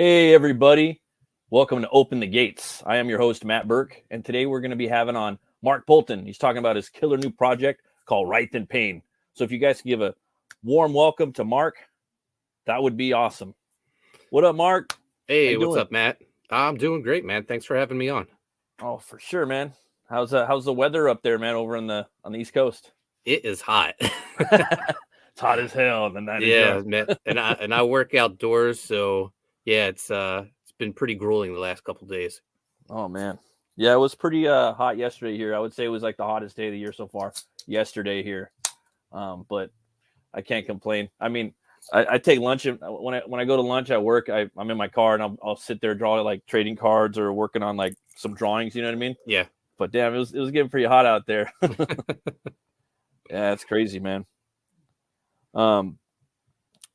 Hey, everybody. Welcome to Open the Gates. I am your host, Matt Burke, and today we're going to be having on Mark Bolton. He's talking about his killer new project called WRITHE and PAYNE. So if you guys can give a warm welcome to Mark, that would be awesome. What up, Mark? Hey, what's up, Matt? I'm doing great, man. Thanks for having me on. Oh, for sure, man. How's the weather up there, man, over on the East Coast? It is hot. It's hot as hell. Man. And I work outdoors, so yeah, it's been pretty grueling the last couple days. Oh man. Yeah, it was pretty hot yesterday here. I would say it was like the hottest day of the year so far yesterday here. But I can't complain. I mean, I take lunch, and when I go to lunch at work, I'm in my car and I'll sit there drawing like trading cards or working on like some drawings. You know what I mean? Yeah. But damn, it was getting pretty hot out there. Yeah, it's crazy, man.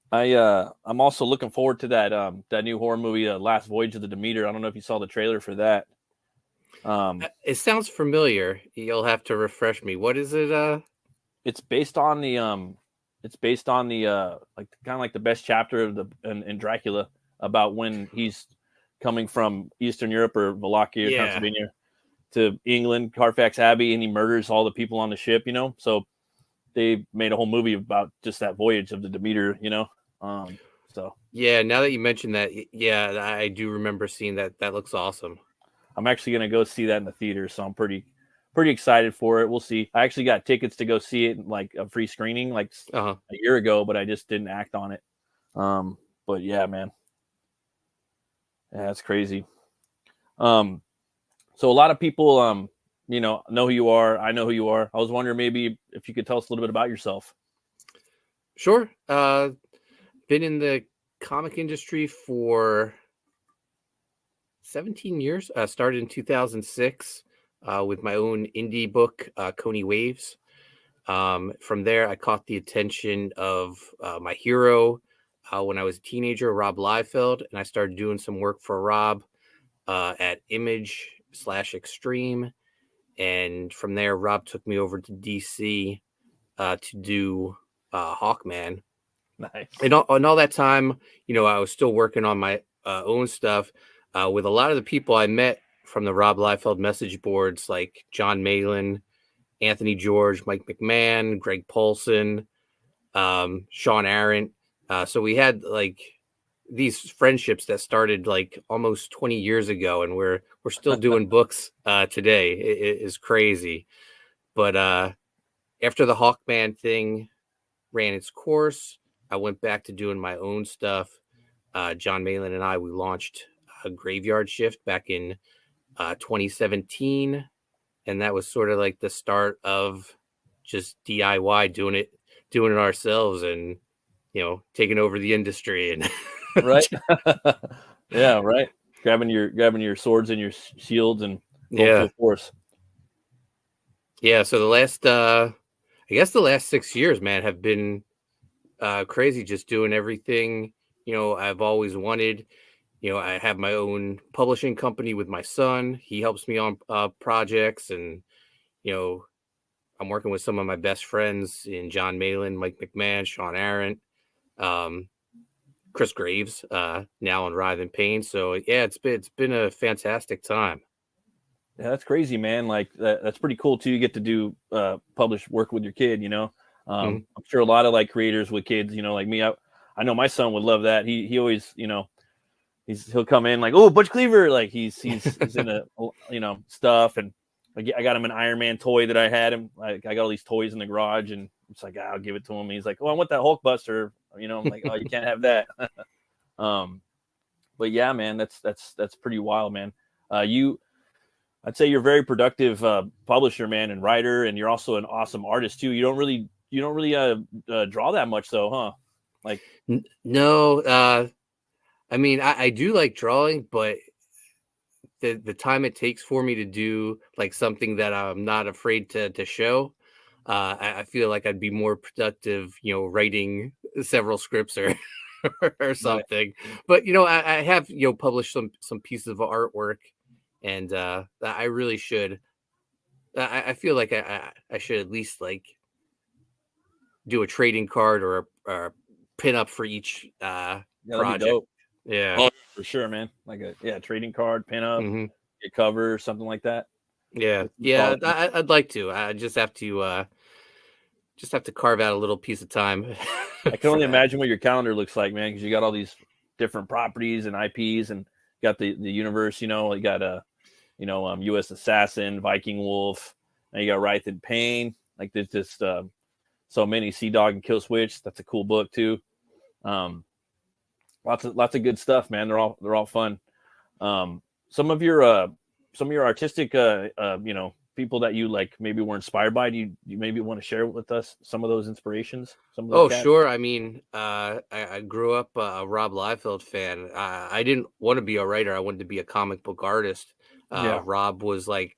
I'm also looking forward to that new horror movie, Last Voyage of the Demeter. I don't know if you saw the trailer for that. It sounds familiar. You'll have to refresh me. What is it? It's based on the like kind of like the best chapter of in Dracula, about when he's coming from Eastern Europe or Wallachia, Pennsylvania, to England, Carfax Abbey, and he murders all the people on the ship. So they made a whole movie about just that voyage of the Demeter. So yeah. Now that you mentioned that, yeah, I do remember seeing that. That looks awesome. I'm actually gonna go see that in the theater, so I'm pretty excited for it. We'll see. I actually got tickets to go see it, like a free screening, like a year ago, but I just didn't act on it. But yeah, man, yeah, that's crazy. So a lot of people, know who you are. I know who you are. I was wondering maybe if you could tell us a little bit about yourself. Sure. Been in the comic industry for 17 years. Started in 2006 with my own indie book, Coney Waves. From there, I caught the attention of my hero when I was a teenager, Rob Liefeld, and I started doing some work for Rob at Image/Extreme. And from there, Rob took me over to DC to do Hawkman. Nice. And all that time, I was still working on my own stuff with a lot of the people I met from the Rob Liefeld message boards, like John Malin, Anthony George, Mike McMahon, Greg Paulson, Sean Arendt. So we had like these friendships that started like almost 20 years ago, and we're still doing books today. It is crazy. But after the Hawkman thing ran its course, I went back to doing my own stuff. John Malin and I, we launched a Graveyard Shift back in 2017. And that was sort of like the start of just DIY, doing it ourselves, and, taking over the industry. And right. Yeah, right. Grabbing your swords and your shields and going full force. Yeah. So the last, I guess the last 6 years, man, have been crazy, just doing everything, I've always wanted. I have my own publishing company with my son. He helps me on projects, and, I'm working with some of my best friends in John Malin, Mike McMahon, Sean Arendt, Chris Graves, now on WRITHE and PAYNE. So yeah, it's been a fantastic time. Yeah, that's crazy, man. Like that's pretty cool too. You get to do publish work with your kid, I'm sure a lot of like creators with kids, like me, I know my son would love that. He always, he'll come in like, oh, Butch CLEAVER, like he's into stuff. And I got him an Iron Man toy that I had him. I got all these toys in the garage, and it's like, I'll give it to him. He's like, oh, I want that Hulk Buster. I'm like, oh, you can't have that. But yeah, man, that's pretty wild, man. I'd say you're a very productive publisher, man, and writer, and you're also an awesome artist too. You don't really draw that much, though, huh? Like, no. I mean, I do like drawing, but the time it takes for me to do like something that I'm not afraid to show, I feel like I'd be more productive, writing several scripts or or something. Right. But I have published some pieces of artwork, and I really should. I feel like I should at least like do a trading card or a pin up for each project. Yeah. Oh, for sure, man. Like a trading card, pin up, get cover, something like that. Yeah. It's all, I'd like to. I just have to carve out a little piece of time. I can only imagine what your calendar looks like, man, because you got all these different properties and IPs, and you got the universe. You got U.S. Assassin, Viking Wolf, and you got WRITHE and PAYNE. Like there's just so many. Sea Dog and Kill Switch. That's a cool book too. Lots of good stuff, man. They're all fun. Some of your artistic people that you like maybe were inspired by. Do you maybe want to share with us some of those inspirations? Some of those cats? Sure. I mean, I grew up a Rob Liefeld fan. I didn't want to be a writer. I wanted to be a comic book artist. Rob was like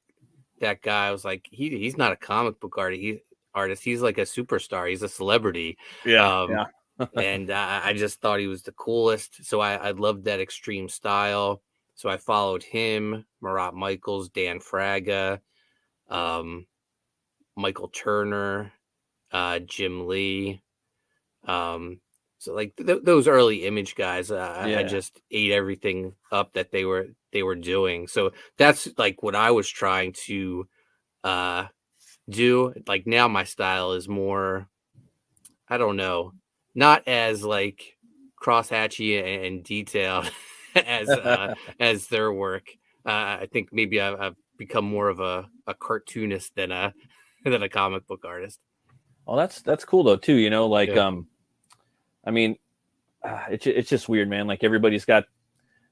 that guy. I was like, he's not a comic book artist. He's like a superstar. He's a celebrity. Yeah. And I just thought he was the coolest. So I loved that extreme style. So I followed him, Marat Michaels, Dan Fraga, Michael Turner, Jim Lee. So like those early Image guys, I just ate everything up that they were doing. So that's like what I was trying to do. Like now my style is more, I don't know, not as like crosshatchy and detailed as their work. I think maybe I've become more of a cartoonist than a comic book artist. Oh, that's cool though too. I mean, it's just weird, man. Like everybody's got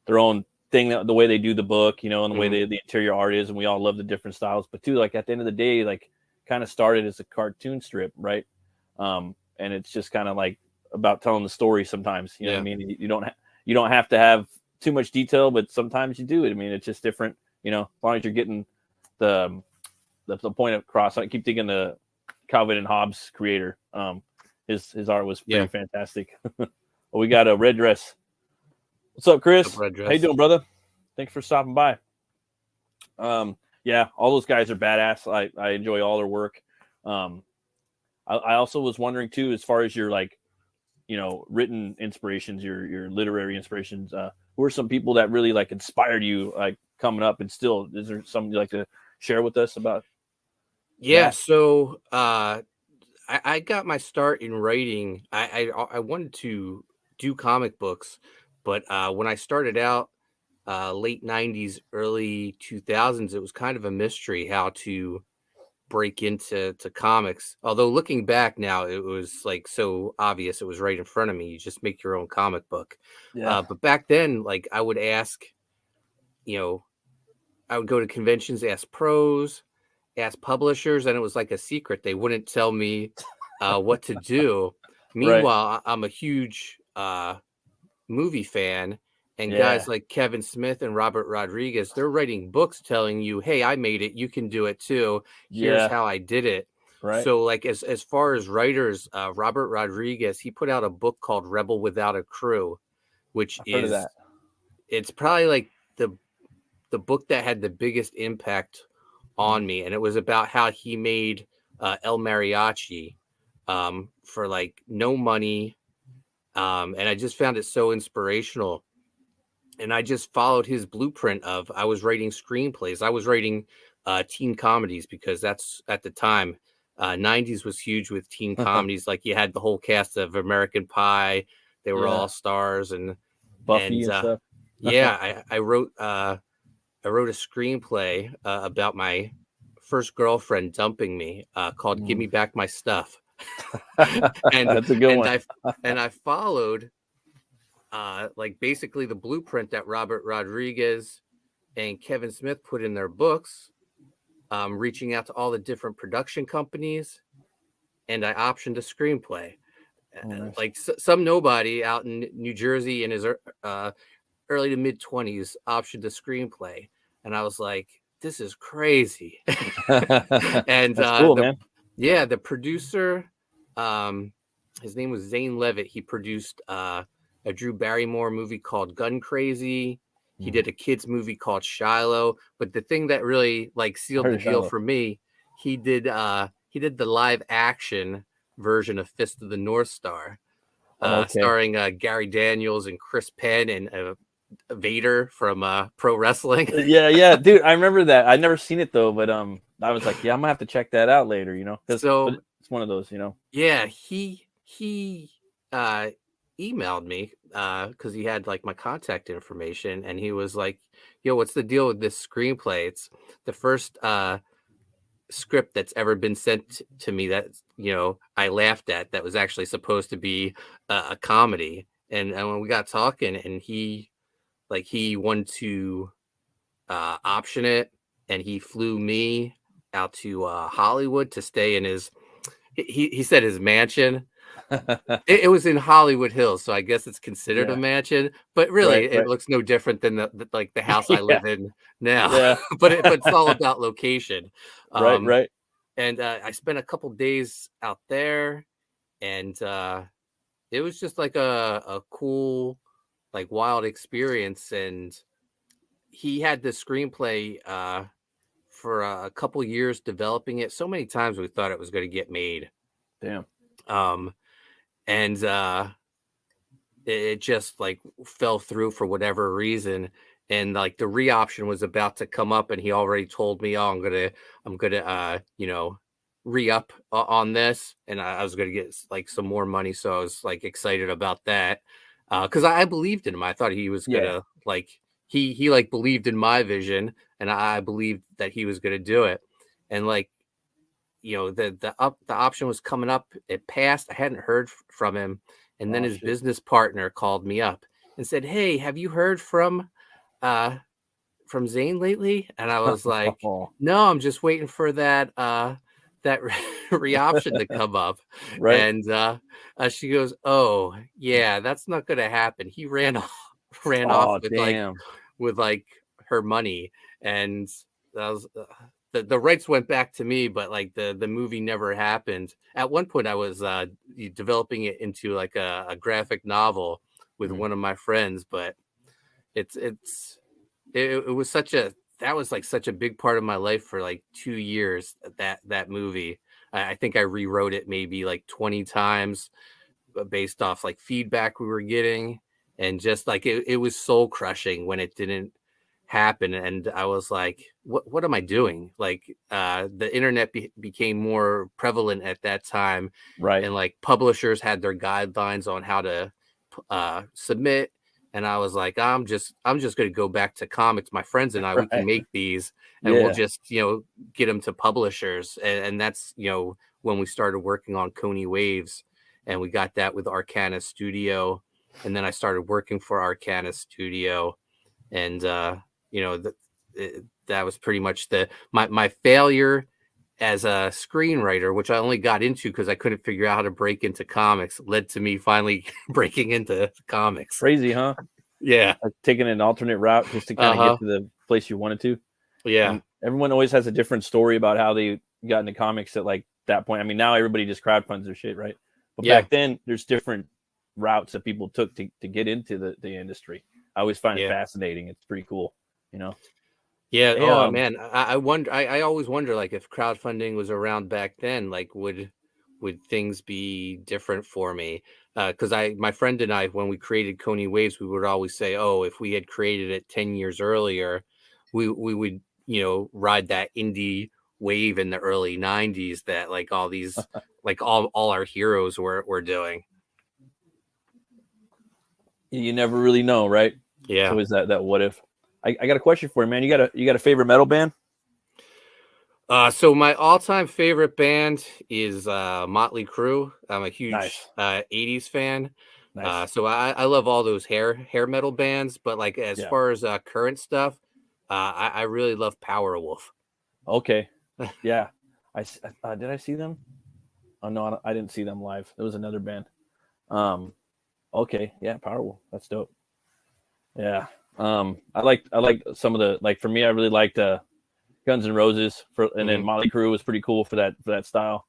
their own thing, the way they do the book, and the way the interior art is, and we all love the different styles. But too, like at the end of the day, like kind of started as a cartoon strip, right? And it's just kind of like about telling the story sometimes. You know what I mean? You don't have to have too much detail, but sometimes you do it. I mean, it's just different. As long as you're getting the point across. I keep thinking the Calvin and Hobbes creator. His art was pretty fantastic. Well, we got a Red Dress. What's up, Chris? Red Dress. How you doing, brother? Thanks for stopping by. All those guys are badass. I enjoy all their work. I also was wondering too, as far as your written inspirations, your literary inspirations. Who are some people that really like inspired you, like coming up, and still? Is there something you'd like to share with us about? Yeah. So I got my start in writing. I wanted to do comic books, but when I started out, late 90s, early 2000s, it was kind of a mystery how to break into comics. Although looking back now, it was like so obvious. It was right in front of me. You just make your own comic book. But back then, like I would ask, I would go to conventions, ask pros, ask publishers, and it was like a secret. They wouldn't tell me what to do. Meanwhile, I'm a huge movie fan, and guys like Kevin Smith and Robert Rodriguez, they're writing books telling you, hey, I made it, you can do it too. Here's how I did it. Right. So like as far as writers, Robert Rodriguez, he put out a book called Rebel Without a Crew, which it's probably like the book that had the biggest impact on me. And it was about how he made El Mariachi for like no money. And I just found it so inspirational. And I just followed his blueprint of, I was writing screenplays. I was writing teen comedies because that's at the time, 90s was huge with teen comedies. Like you had the whole cast of American Pie. They were all stars and Buffy and stuff. I wrote a screenplay about my first girlfriend dumping me called Give Me Back My Stuff. And that's a good one. I followed like basically the blueprint that Robert Rodriguez and Kevin Smith put in their books, reaching out to all the different production companies, and I optioned a screenplay. Nice. Like some nobody out in New Jersey in his early to mid 20s optioned a screenplay, and I was like, this is crazy. And that's cool, man. Yeah, the producer, his name was Zane Levitt. He produced a Drew Barrymore movie called Gun Crazy. He did a kids movie called Shiloh. But the thing that really like sealed the deal for me, he did the live action version of Fist of the North Star. Okay. starring Gary Daniels and Chris Penn and Vader from pro wrestling. Yeah, dude. I remember that. I never seen it though, but I was like, yeah, I'm gonna have to check that out later. But So it's one of those. yeah, he emailed me because he had like my contact information, and he was like, "Yo, what's the deal with this screenplay? It's the first script that's ever been sent to me that I laughed at, that was actually supposed to be a comedy." And when we got talking, and he wanted to option it, and he flew me out to Hollywood to stay in his he said his mansion. It was in Hollywood Hills, so I guess it's considered a Yeah. mansion, but really Right. it Right. looks no different than the house I Yeah. live in now. Yeah. But it's all about location. Right. Um, Right. and I spent a couple days out there, and it was just like a cool, like wild experience. And he had the screenplay for a couple years developing it. So many times we thought it was going to get made. Damn. Um, and it just like fell through for whatever reason. And like the re-option was about to come up, and he already told me, "Oh, I'm gonna re-up on this," and I was gonna get like some more money. So I was like excited about that because I believed in him. I thought he was Yeah. gonna like he like believed in my vision, and I believed that he was gonna do it. And like the option was coming up. It passed. I hadn't heard from him, and then Oh his shit. business partner called me up and said, "Hey, have you heard uh Zane lately?" And I was like, Oh, "No, I'm just waiting for that re-option to come up." right. And she goes, "Oh yeah, that's not gonna happen." He ran off ran off Oh, damn. with like her money. And that was the rights went back to me, but like the movie never happened. At one point I was developing it into like a graphic novel with Mhm. one of my friends, but it was such a that was like such a big part of my life for like 2 years. That movie, I think I rewrote it maybe like 20 times based off like feedback we were getting. And just like it was soul crushing when it didn't happen. And I was like, what am I doing? Like the internet became more prevalent at that time, Right. and like publishers had their guidelines on how to submit. And I was like, I'm just going to go back to comics. My friends and I, we can Right. make these, and we'll Yeah. just get them to publishers. And that's when we started working on Coney Waves, and we got that with Arcana Studio. And then I started working for Arcana Studio, and that was pretty much my failure as a screenwriter, which I only got into because I couldn't figure out how to break into comics, led to me finally breaking into comics. Crazy, huh? Yeah. Like taking an alternate route just to kind of Uh-huh. get to the place you wanted to. Yeah. And everyone always has a different story about how they got into comics at like that point. I mean, now everybody just crowdfunds their shit, right? But Yeah. back then, there's different routes that people took to get into the industry. I always find it Yeah. fascinating. It's pretty cool, Yeah. Hey, Oh man. I wonder I always wonder, like, if crowdfunding was around back then, like would things be different for me? Because my friend and I, when we created Coney Waves, we would always say, "Oh, if we had created it 10 years earlier, we would, ride that indie wave in the early 90s that like all these like all our heroes were doing." you never really know, right? It's Yeah. always that what if. I got a question for you, man. You got a favorite metal band? So my all-time favorite band is Motley Crue. I'm a huge Nice, 80s fan. nice. So I love all those hair metal bands, but like as Yeah. far as current stuff, I really love Powerwolf. Okay. Yeah. Did I see them? Oh no, I didn't see them live. It was another band. Um. Okay. Yeah. Powerful. That's dope. Yeah. I like some of the, like, for me, I really liked Guns N' Roses and then Hmm. Motley Crue was pretty cool for that style,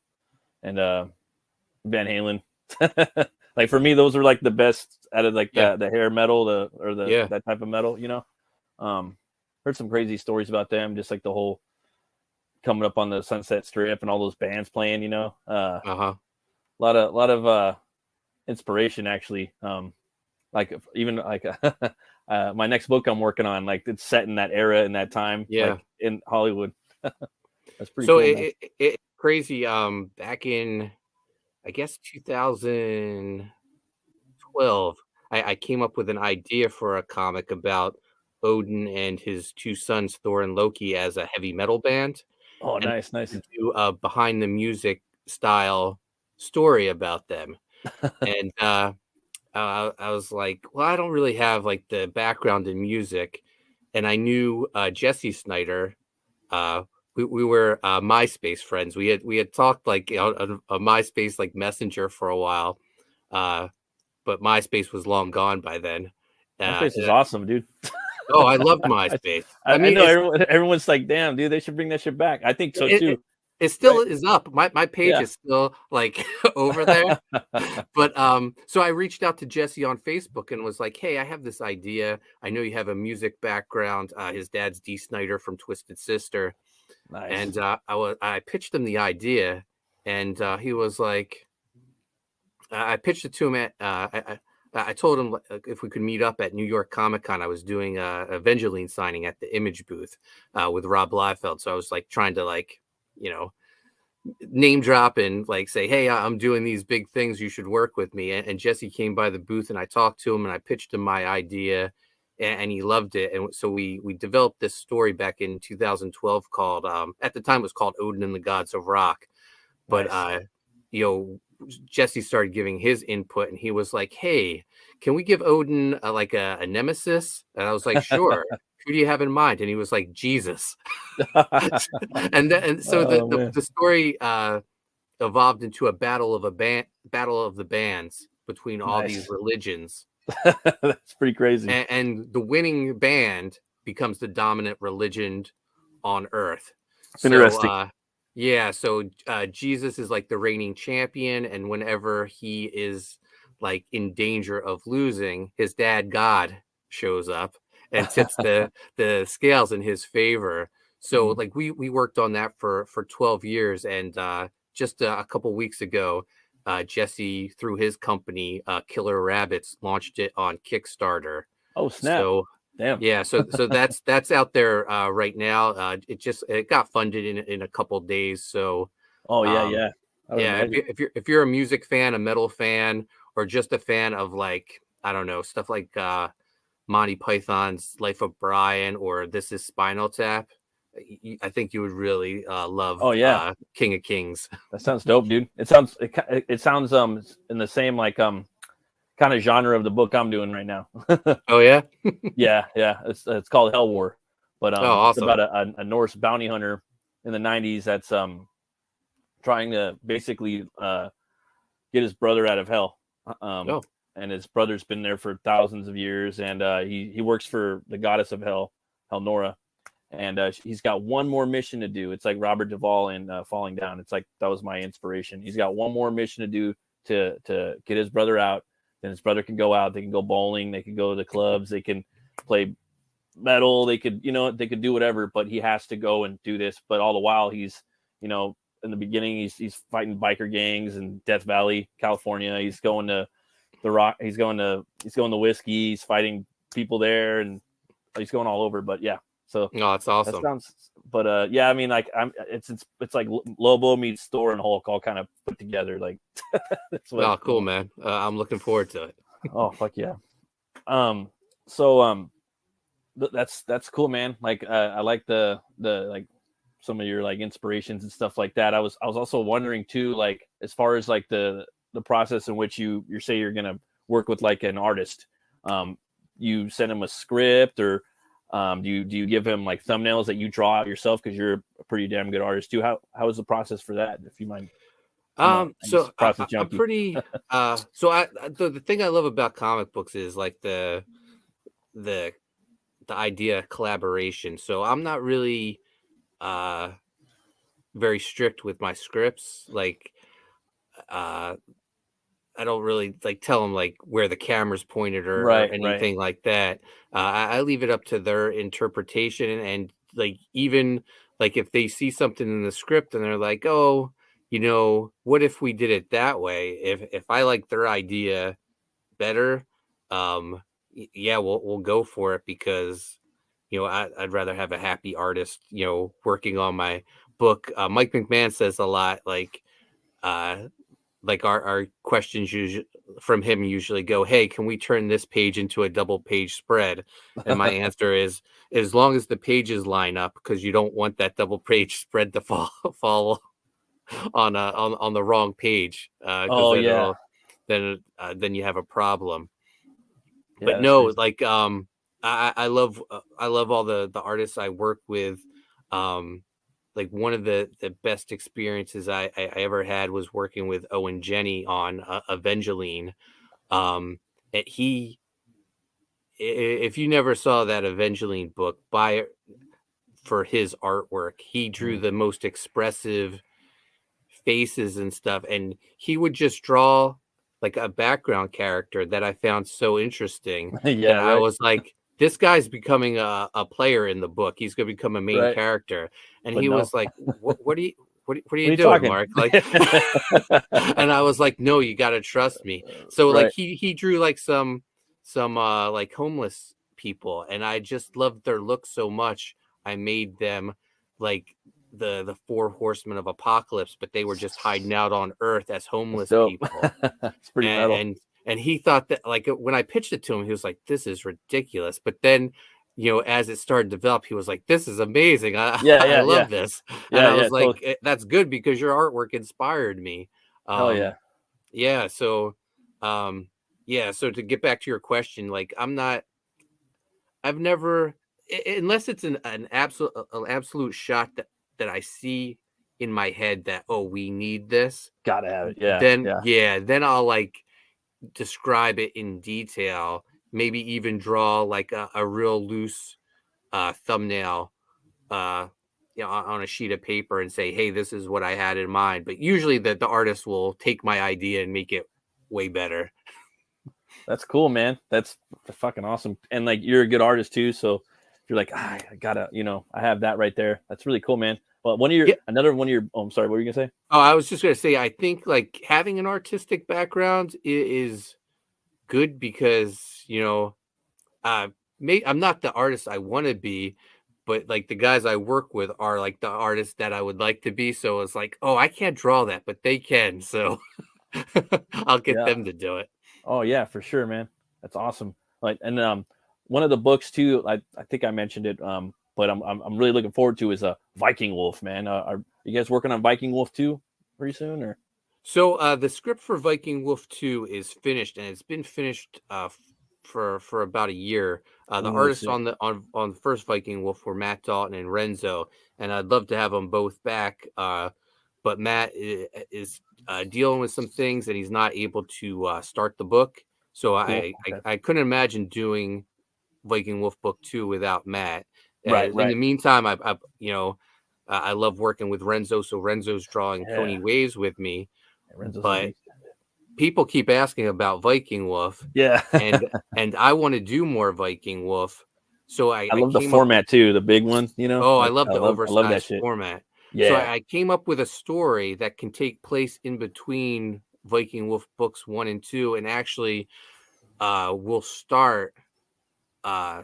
and Van Halen. Like for me, those are like the best out of like Yeah, the hair metal, yeah, that type of metal. Um, heard some crazy stories about them, just like the whole coming up on the Sunset Strip and all those bands playing. A uh-huh, lot of inspiration actually. Like even like my next book I'm working on, like it's set in that era in that time, Yeah. like in Hollywood. That's pretty So cool, man. it's crazy. Back in, I guess, 2012, I came up with an idea for a comic about Odin and his two sons, Thor and Loki, as a heavy metal band, Oh, and nice, nice. to do a behind the music style story about them. And I was like, well, I don't really have like the background in music, and I knew Jesse Snyder. Uh, we were MySpace friends. We had talked like on a MySpace like messenger for a while, uh, but MySpace was long gone by then. MySpace is And awesome, dude. oh, I loved I, MySpace. I I mean, know everyone's like, damn, dude, they should bring that shit back. I think so it, too. it still Right? is up. My page Yeah. is still like over there. But so I reached out to Jesse on Facebook and was like, "Hey, I have this idea. I know you have a music background. His dad's D. Snyder from Twisted Sister." Nice. And I pitched him the idea, and he was like, I pitched it to him at I told him if we could meet up at New York Comic Con. I was doing a Evangeline signing at the Image booth with Rob Liefeld, so I was like trying to like, you know, name drop and like say, hey, I'm doing these big things, you should work with me. And Jesse came by the booth and I talked to him and I pitched him my idea, and he loved it. And so we developed this story back in 2012 called at the time it was called Odin and the Gods of Rock. But Nice. you know, Jesse started giving his input and he was like, hey, can we give Odin like a nemesis? And I was like, sure. Who do you have in mind? And he was like, Jesus. And so Oh man, the story evolved into a battle of the bands between all these nice. religions, That's pretty crazy. and the winning band becomes the dominant religion on Earth. It's So interesting. yeah, so Jesus is like the reigning champion, and whenever he is like in danger of losing, his dad God shows up and tips the scales in his favor. So Mhm. like we worked on that for 12 years, and just a couple weeks ago, Jesse through his company Killer Rabbits launched it on Kickstarter. Oh snap! So Damn. yeah, so that's out there right now. It got funded in a couple days. So Oh yeah, um, yeah. I would yeah, imagine. if you're a music fan, a metal fan, or just a fan of like I don't know stuff like Monty Python's Life of Brian or This Is Spinal Tap, I think you would really love Oh yeah, King of Kings. that sounds dope, dude. It sounds in the same like kind of genre of the book I'm doing right now. Oh yeah, Yeah, yeah. It's called Hell War, but oh it's awesome. about a Norse bounty hunter in the '90s that's trying to basically get his brother out of hell. Um, Oh and his brother's been there for thousands of years, and he works for the goddess of hell, Helnora, and he's got one more mission to do. It's like Robert Duvall in Falling Down. It's like that was my inspiration. He's got one more mission to do to get his brother out. Then his brother can go out. They can go bowling. They can go to the clubs. They can play metal. They could, they could do whatever. But he has to go and do this. But all the while, he's, in the beginning, he's fighting biker gangs in Death Valley, California. He's going to the rock. He's going to whiskey. He's fighting people there, and he's going all over. But yeah, so no, that's that awesome. sounds. But yeah, I mean, like it's like Lobo meets Thor and Hulk all kind of put together. Like that's what. Oh cool, man. I'm looking forward to it. Oh fuck yeah. So that's cool, man. Like I like the like some of your like inspirations and stuff like that. I was also wondering too, like as far as like the process in which you say you're gonna work with like an artist. You send him a script, or do you give him like thumbnails that you draw out yourself because you're a pretty damn good artist too? How is the process for that? If you mind, I'm So just process I'm junkie. pretty the thing I love about comic books is like the idea of collaboration. So I'm not really uh very strict with my scripts. Like uh I don't really like tell them like where the camera's pointed or Right, right. anything like that. I leave it up to their interpretation, and like even like if they see something in the script and they're like, oh, what if we did it that way? If I like their idea better, yeah, we'll go for it, because I'd rather have a happy artist working on my book. Mike McMahon says a lot, like our questions usually from him usually go, hey, can we turn this page into a double page spread? And my answer is, as long as the pages line up, because you don't want that double page spread to fall on the wrong page, because Oh yeah, then you have a problem. yeah, But that's no, crazy. I love all the artists I work with. Like, one of the best experiences I ever had was working with Owen Jenny on Evangeline. And if you never saw that Evangeline book, buy it for his artwork. He drew Mm. the most expressive faces and stuff, and he would just draw like a background character that I found so interesting Yeah, that I right, was like, this guy's becoming a player in the book. He's going to become a main right. character. And But he no, was like, what are what you are you doing, talking? Mark? Like, and I was like, no, you got to trust me. So like Right. he drew like some like homeless people, and I just loved their look so much. I made them like the four horsemen of apocalypse, but they were just hiding out on Earth as That's homeless dope. people. It's pretty and metal. and, and he thought that, like, when I pitched it to him, he was like, this is ridiculous. But then, as it started to develop, he was like, this is amazing. I Yeah, I yeah, yeah, love this. And yeah, I yeah. was like, Totally. That's good, because your artwork inspired me." Hell yeah. um yeah, so yeah, so to get back to your question, like, I've never, unless it's an absolute shot that I see in my head that, oh, we need this, Gotta have it. Yeah, then yeah. yeah, then I'll like describe it in detail, maybe even draw like a real loose thumbnail, uh on a sheet of paper, and say, hey, this is what I had in mind. But usually the artist will take my idea and make it way better. That's cool, man. That's fucking awesome. And like, you're a good artist too, so you're like, I gotta, I have that right there. That's really cool, man. Well, Yeah. another one of your. Oh, I'm sorry. What were you gonna say? Oh, I was just gonna say, I think like having an artistic background is good, because uh I'm not the artist I want to be, but like the guys I work with are like the artists that I would like to be. So it's like, oh, I can't draw that, but they can, so I'll get Yeah. them to do it. Oh yeah, for sure, man. That's awesome. Like, and one of the books too. I think I mentioned it. But I'm really looking forward to is a Viking Wolf, man. Are you guys working on Viking Wolf too pretty soon or? So the script for Viking Wolf 2 is finished, and it's been finished for about a year. The Ooh, artists sick. on the first Viking Wolf were Matt Dalton and Renzo, and I'd love to have them both back. But Matt is dealing with some things, and he's not able to start the book. So Cool. I, I Okay. I couldn't imagine doing Viking Wolf Book 2 without Matt. Right. In the Right. meantime, I love working with Renzo, so Renzo's drawing Yeah. Coney Waves with me. Renzo's a But beast. people keep asking about Viking Wolf, Yeah. and I want to do more Viking Wolf. So I I love the came up with, format too. The big one. oh, I Like love the I love that oversized shit. format. So Yeah. I came up with a story that can take place in between Viking Wolf books 1 and 2, and actually will start uh,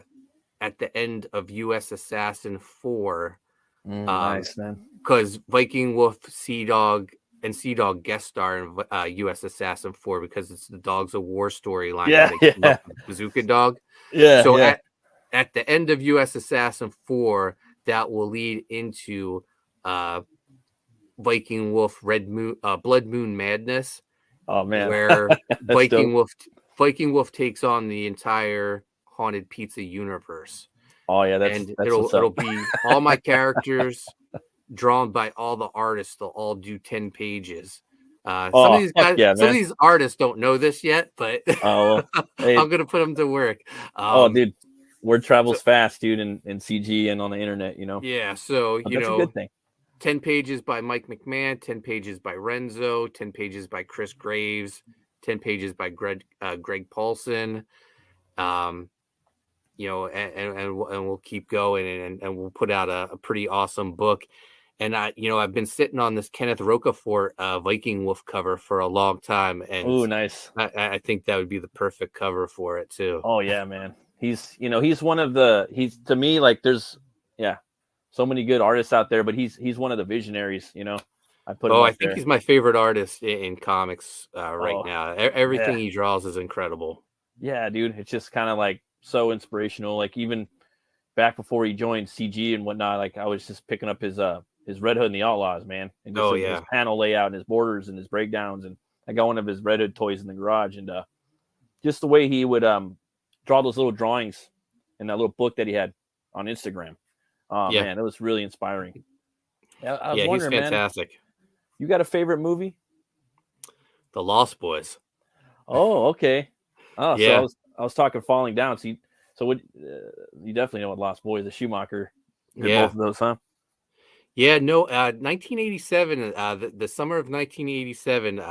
at the end of U.S. Assassin 4. Nice, man. Because Viking Wolf, Sea Dog, and Sea Dog guest star in U.S. Assassin 4, because it's the Dogs of War storyline where Yeah. they team Yeah. up with Bazooka Dog. Yeah. So Yeah. at the end of U.S. Assassin 4, that will lead into uh, Viking Wolf Blood Moon Madness, Oh man. where That's dope. Viking Wolf takes on the entire Haunted Pizza universe, Oh yeah, and that's it'll what's up. it'll be all my characters drawn by all the artists. They'll all do 10 pages. Oh fuck yeah, Some of man. these artists don't know this yet, but Oh well, hey, I'm gonna put them to work. oh Um, dude, word so travels fast, dude, in CG and on the internet. yeah, so But that's a good thing. 10 pages by Mike McMahon, 10 pages by Renzo, 10 pages by Chris Graves, 10 pages by Greg Paulson. Um, and we'll keep going, and we'll put out a pretty awesome book. And I've been sitting on this Kenneth Rocafort Viking Wolf cover for a long time, and Oh, nice. I think that would be the perfect cover for it too. Oh yeah, man. He's one of the to me, like, there's so many good artists out there, but he's one of the visionaries. I put him Oh, I up think there. he's my favorite artist in comics right Oh now. yeah, Everything he draws is incredible. yeah, dude. It's just kind of like so inspirational. Like, even back before he joined CG and whatnot, like, I was just picking up his Red Hood and the Outlaws, man, and just Oh his yeah. panel layout and his borders and his breakdowns. And I got one of his Red Hood toys in the garage, and just the way he would draw those little drawings in that little book that he had on Instagram. Oh Yeah. man, it was really inspiring. Yeah, I was Yeah, he's wondering, man, fantastic. you got a favorite movie? The Lost Boys. Oh, okay. Oh, so I Yeah. was I was talking Falling Down. So what? You definitely know what Lost Boys, the Schumacher did both Yeah. of those, huh? Yeah, no, 1987, the summer of 1987,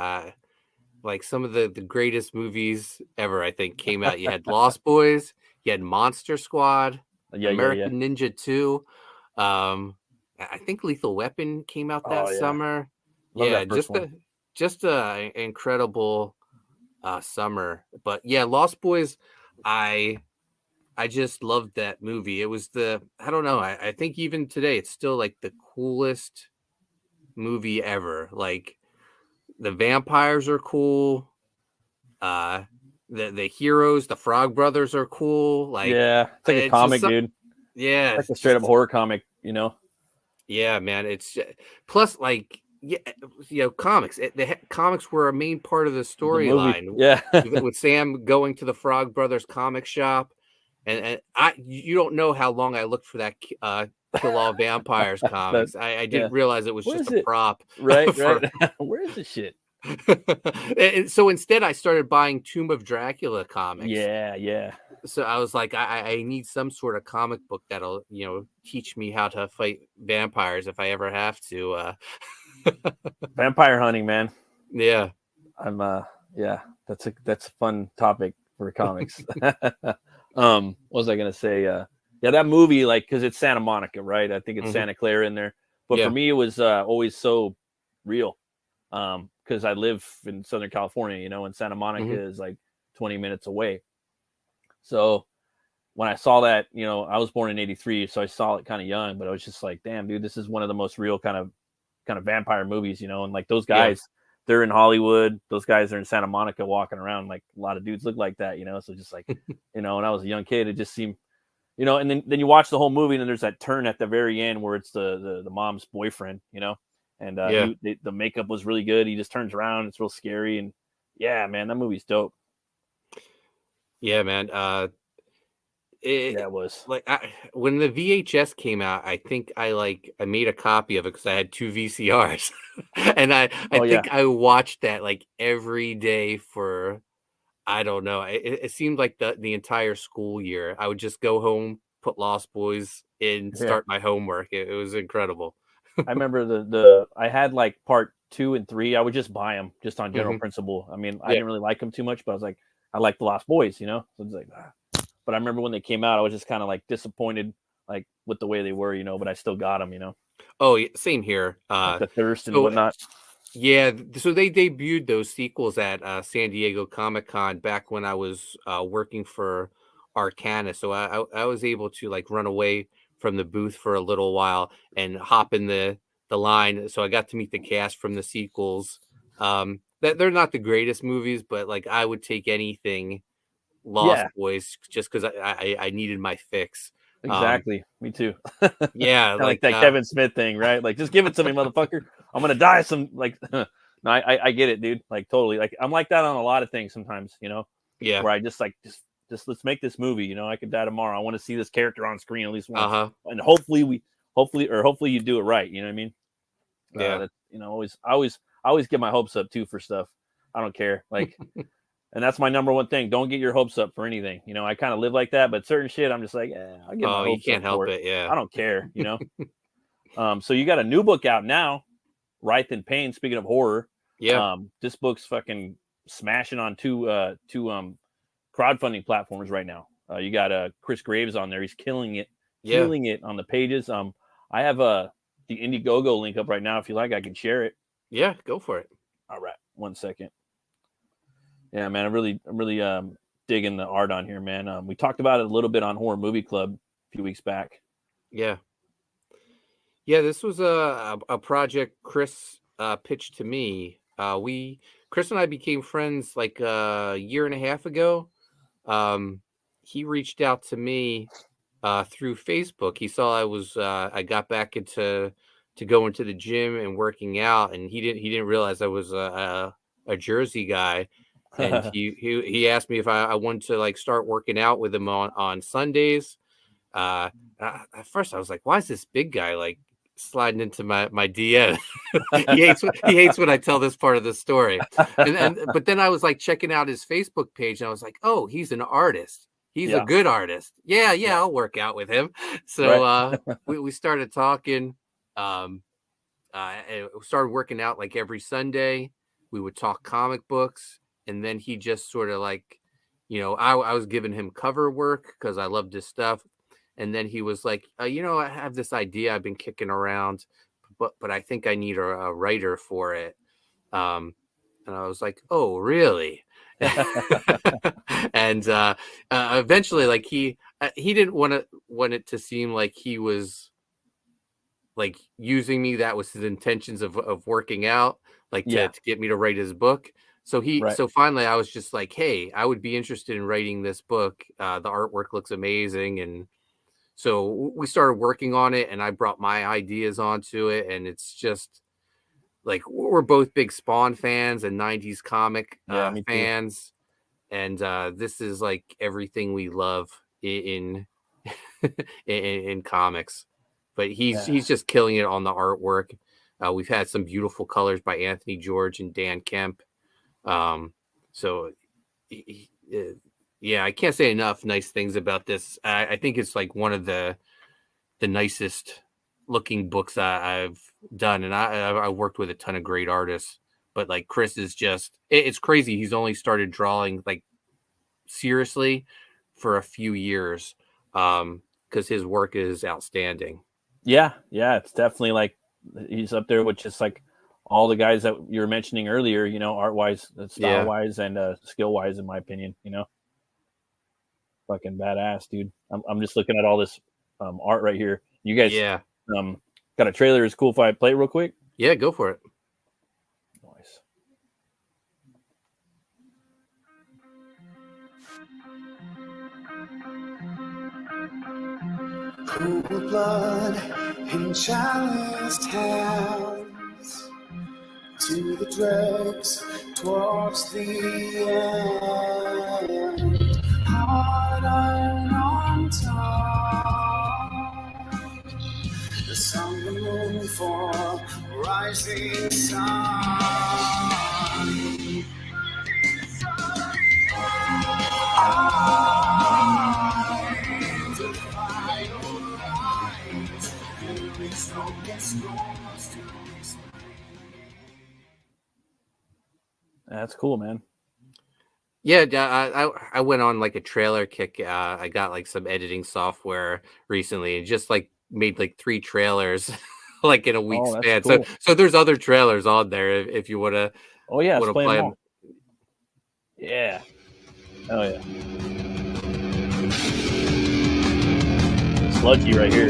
like some of the greatest movies ever, I think, came out. You had Lost Boys, you had Monster Squad, Yeah, yeah, yeah. American Ninja 2. I think Lethal Weapon came out Oh that yeah, summer. love Yeah, that first one. just a incredible summer. But yeah, Lost Boys, I I just loved that movie. It was I don't know, I think even today it's still like the coolest movie ever. Like the vampires are cool. Uh the heroes, the Frog Brothers are cool. Like Yeah, it's like a it's just comic, dude. yeah, Like it's a straight up just horror comic. yeah, man. Plus like yeah, comics. Comics were a main part of the The movie. storyline Yeah. with Sam going to the Frog Brothers comic shop, and you don't know how long I looked for that Kill All Vampires That, comics. I yeah. didn't realize it was Where just is a it? prop Right, right. for. Where is this shit? And so instead, I started buying Tomb of Dracula comics. Yeah, yeah. So I was like, I need some sort of comic book that'll teach me how to fight vampires if I ever have to. Vampire hunting, man. Yeah. I'm yeah, that's a fun topic for comics. What was I gonna say? Yeah, that movie, like, because it's Santa Monica, right? I think it's Hmm. Santa Clara in there. But for Yeah. me, it was always so real. Because I live in Southern California, and Santa Monica Hmm. is like 20 minutes away. So when I saw that, I was born in '83, so I saw it kind of young, but I was just like, damn, dude, this is one of the most real kind of vampire movies, and like those Yeah. guys, they're in Hollywood, those guys are in Santa Monica walking around, like a lot of dudes look like that, so just like, when I was a young kid, it just seemed, and then you watch the whole movie, and then there's that turn at the very end where it's the mom's boyfriend, and Yeah. the makeup was really good. He just turns around, it's real scary, and yeah, man, that movie's dope. Yeah, man. Yeah, It it was. like when the VHS came out, I think I made a copy of it because I had two VCRs, and I Oh yeah, think I watched that like every day for I don't know. It seemed like the entire school year. I would just go home, put Lost Boys in, yeah. start my homework. It was incredible. I remember the I had like part 2 and 3. I would just buy them just on general Hmm. principle. I mean, I Yeah. didn't really like them too much, but I was like, I like the Lost Boys. So it's like, but I remember when they came out, I was just kind of like disappointed, like with the way they were. But I still got them. Oh, yeah, same here. Like the thirst and So whatnot. yeah, so they debuted those sequels at San Diego Comic Con back when I was working for Arcana. So I was able to like run away from the booth for a little while and hop in the line. So I got to meet the cast from the sequels. That they're not the greatest movies, but like I would take anything Lost Yeah, Boys just because I needed my fix. Um, exactly. Me too. kind yeah, of like like that Kevin Smith thing, right? Like, just give it to me, motherfucker. I'm gonna die. Some like, no, I get it, dude. Like, totally. Like, I'm like that on a lot of things sometimes. yeah, Where I just like just let's make this movie. I could die tomorrow. I want to see this character on screen at least once, uh-huh, and hopefully you do it right. You know what I mean? yeah. That I always get my hopes up too for stuff. I don't care. Like, and that's my number one thing. Don't get your hopes up for anything. I kind of live like that, but certain shit, I'm just like, I'll get my Oh, you hopes up can't for help it. it. Yeah, I don't care. So you got a new book out now, WRITHE and PAYNE. Speaking of horror, yeah, this book's fucking smashing on two crowdfunding platforms right now. You got Chris Graves on there. He's yeah. killing it on the pages. I have a the Indiegogo link up right now. If you like, I can share it. Yeah, go for it. All right, 1 second. Yeah, man, I'm really digging the art on here, man. We talked about it a little bit on Horror Movie Club a few weeks back. Yeah. Yeah, this was a project Chris pitched to me. Chris and I became friends like a year and a half ago. He reached out to me through Facebook. He saw I got back into going to the gym and working out, and he didn't realize I was a Jersey guy. And he asked me if I wanted to like start working out with him on Sundays. At first I was like, why is this big guy like sliding into my DM? he hates when I tell this part of the story. But then I was like checking out his Facebook page, and I was like, oh, he's an artist. He's a good artist. Yeah, I'll work out with him. So we started talking. And we started working out like every Sunday. We would talk comic books, and then he just sort of like, I was giving him cover work because I loved his stuff. And then he was like, I have this idea I've been kicking around, but I think I need a writer for it. And I was like, oh, really? And eventually, like he didn't want it to seem like he was like using me. That was his intentions of working out, like to get me to write his book. So so finally I was just like, hey, I would be interested in writing this book. The artwork looks amazing. And so we started working on it, and I brought my ideas onto it. And it's just like, we're both big Spawn fans and 90s comic fans. And this is like everything we love in in comics. But he's just killing it on the artwork. We've had some beautiful colors by Anthony George and Dan Kemp. So I can't say enough nice things about this. I think it's like one of the nicest looking books I've done. And I worked with a ton of great artists, but like Chris is just, it's crazy. He's only started drawing like seriously for a few years, because his work is outstanding. Yeah, it's definitely like he's up there with just like all the guys that you were mentioning earlier, art wise, style wise, and skill wise, in my opinion. Fucking badass, dude. I'm just looking at all this art right here. You guys got a trailer. Is cool if I play it real quick? Yeah, go for it. Nice. Cool blood in chalice hands, to the dregs towards the end. Hard iron on top, the sun, the moon for rising sun. That's cool, man. Yeah, I went on like a trailer kick. I got like some editing software recently and just like made like 3 trailers like in a week span. Cool. So there's other trailers on there if you want to. Oh yeah, let's play them. Yeah. Oh yeah. Sludgy right here.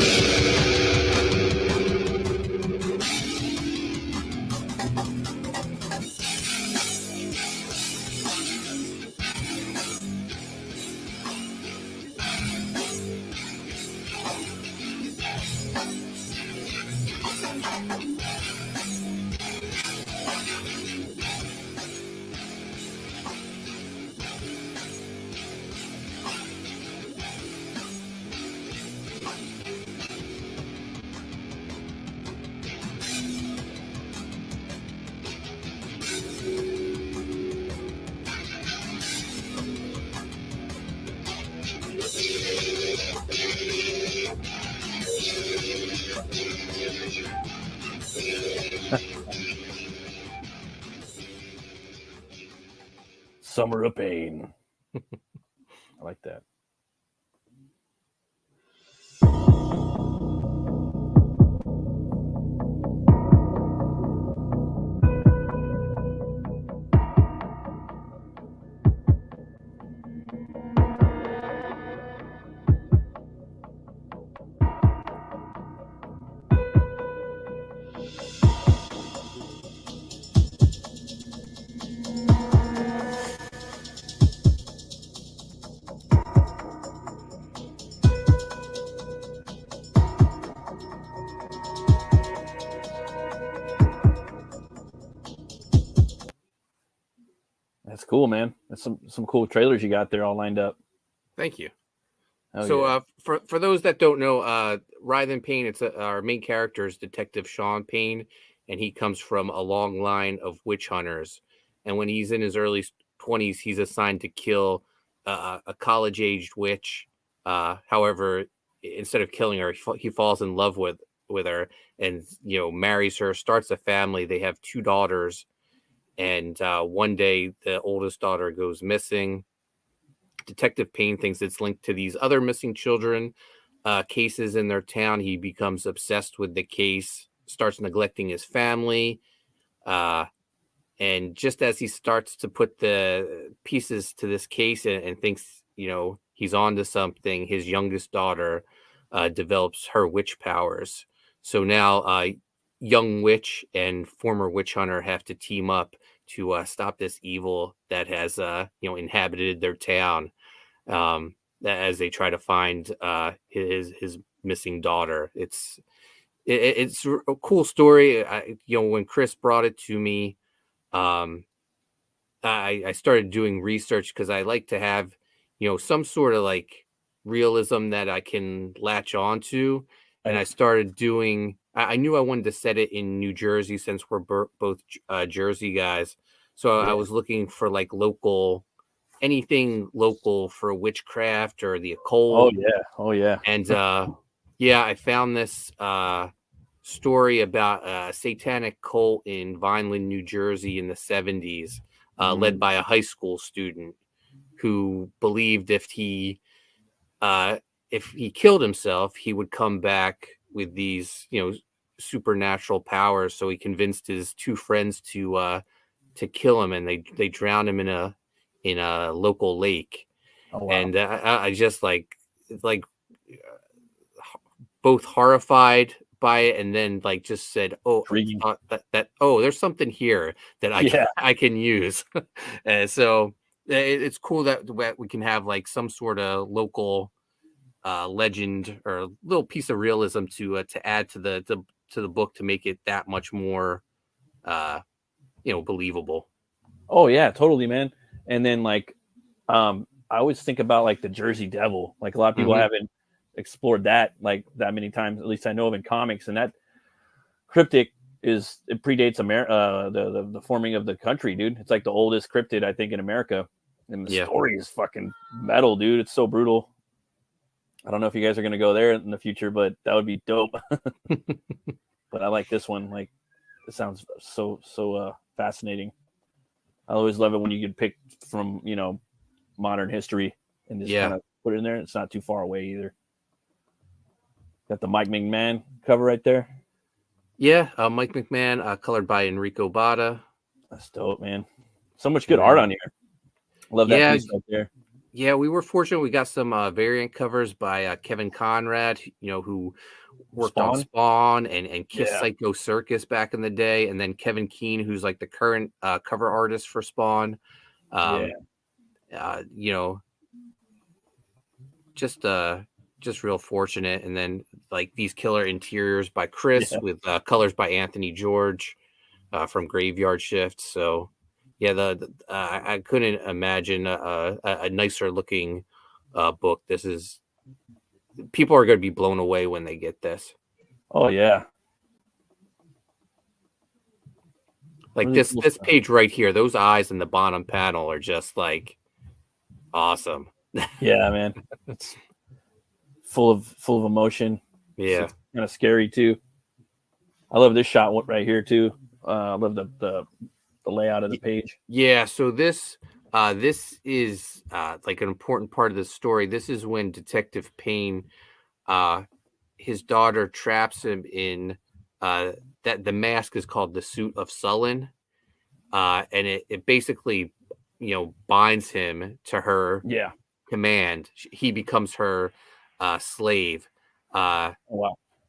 Summer of Pain. I like that. That's cool, man. That's some cool trailers you got there all lined up. Thank you. Hell So yeah. for those that don't know, Writhe and Payne, it's our main character is Detective Sean Payne, and he comes from a long line of witch hunters. And when he's in his early 20s, he's assigned to kill a college-aged witch. However, instead of killing her, he falls in love with her, and marries her, starts a family. They have 2 daughters, and one day the oldest daughter goes missing. Detective Payne thinks it's linked to these other missing children cases in their town. He becomes obsessed with the case, starts neglecting his family. And just as he starts to put the pieces to this case and thinks, he's on to something, his youngest daughter develops her witch powers. So now young witch and former witch hunter have to team up to stop this evil that has, inhabited their town, as they try to find his missing daughter. It's a cool story. When Chris brought it to me, I started doing research because I like to have, some sort of like realism that I can latch onto. And I started doing, I knew I wanted to set it in New Jersey since we're both Jersey guys. So I was looking for like anything local for witchcraft or the occult. Oh yeah. And I found this story about a satanic cult in Vineland, New Jersey in the 70s, led by a high school student who believed if he killed himself, he would come back with these, supernatural powers. So he convinced his 2 friends to kill him, and they drowned him in a local lake. Oh, wow. And I just both horrified by it, and then just said, there's something here that I can use. And so it's cool that we can have like some sort of local legend or a little piece of realism to add to the book to make it that much more believable. Oh yeah, totally, man. And then I always think about like the Jersey Devil. Like a lot of people haven't explored that like that many times, at least I know of in comics. And that cryptid it predates the forming of the country, dude. It's like the oldest cryptid I think in America. And the story is fucking metal, dude. It's so brutal. I don't know if you guys are gonna go there in the future, but that would be dope. But I like this one. Like it sounds so fascinating. I always love it when you can pick from, modern history and just kind of put it in there. It's not too far away either. Got the Mike McMahon cover right there. Yeah, Mike McMahon, colored by Enrico Botta. That's dope, man. So much good art on here. Love that piece right there. Yeah, we were fortunate. We got some variant covers by Kevin Conrad, who worked on Spawn and Kiss Psycho Circus back in the day. And then Kevin Keane, who's like the current cover artist for Spawn. Just real fortunate. And then like these killer interiors by Chris with colors by Anthony George from Graveyard Shift. So I couldn't imagine a nicer looking book. People are going to be blown away when they get this. Oh yeah. Like really this page right here, those eyes in the bottom panel are just like awesome. Yeah, man. It's full of emotion. Yeah. It's kind of scary too. I love this shot right here too. I love the layout of the page. Yeah, so this is like an important part of the story. This is when Detective Payne, his daughter traps him in that the mask is called the Suit of Sullen, and it basically binds him to her command. He becomes her slave. Wow.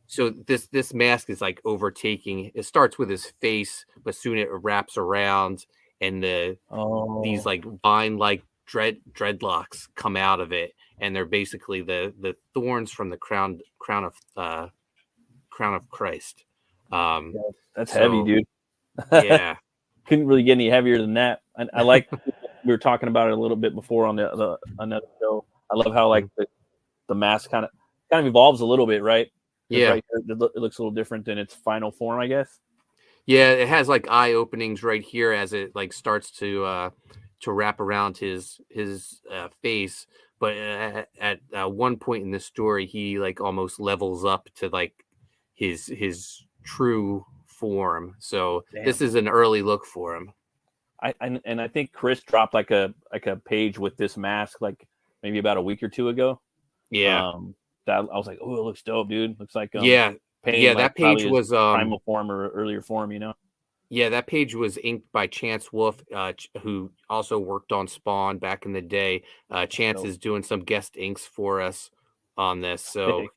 So this mask is like overtaking. It starts with his face, but soon it wraps around, and these like vine-like dreadlocks come out of it, and they're basically the thorns from the crown of Christ. That's heavy, dude. Yeah, couldn't really get any heavier than that. I like we were talking about it a little bit before on the another show. I love how like the mask kind of evolves a little bit, right? Yeah. Right here, it looks a little different than its final form, I guess. Yeah, it has like eye openings right here as it like starts to wrap around his face. But at one point in the story, he like almost levels up to like his true form. So this is an early look for him. I think Chris dropped like a page with this mask like maybe about a week or two ago. Yeah. That I was like, oh, it looks dope, dude. Looks like Payne, like, that page was primal form or earlier form, you know. Yeah, that page was inked by Chance Wolf, who also worked on Spawn back in the day. Chance is doing some guest inks for us on this, so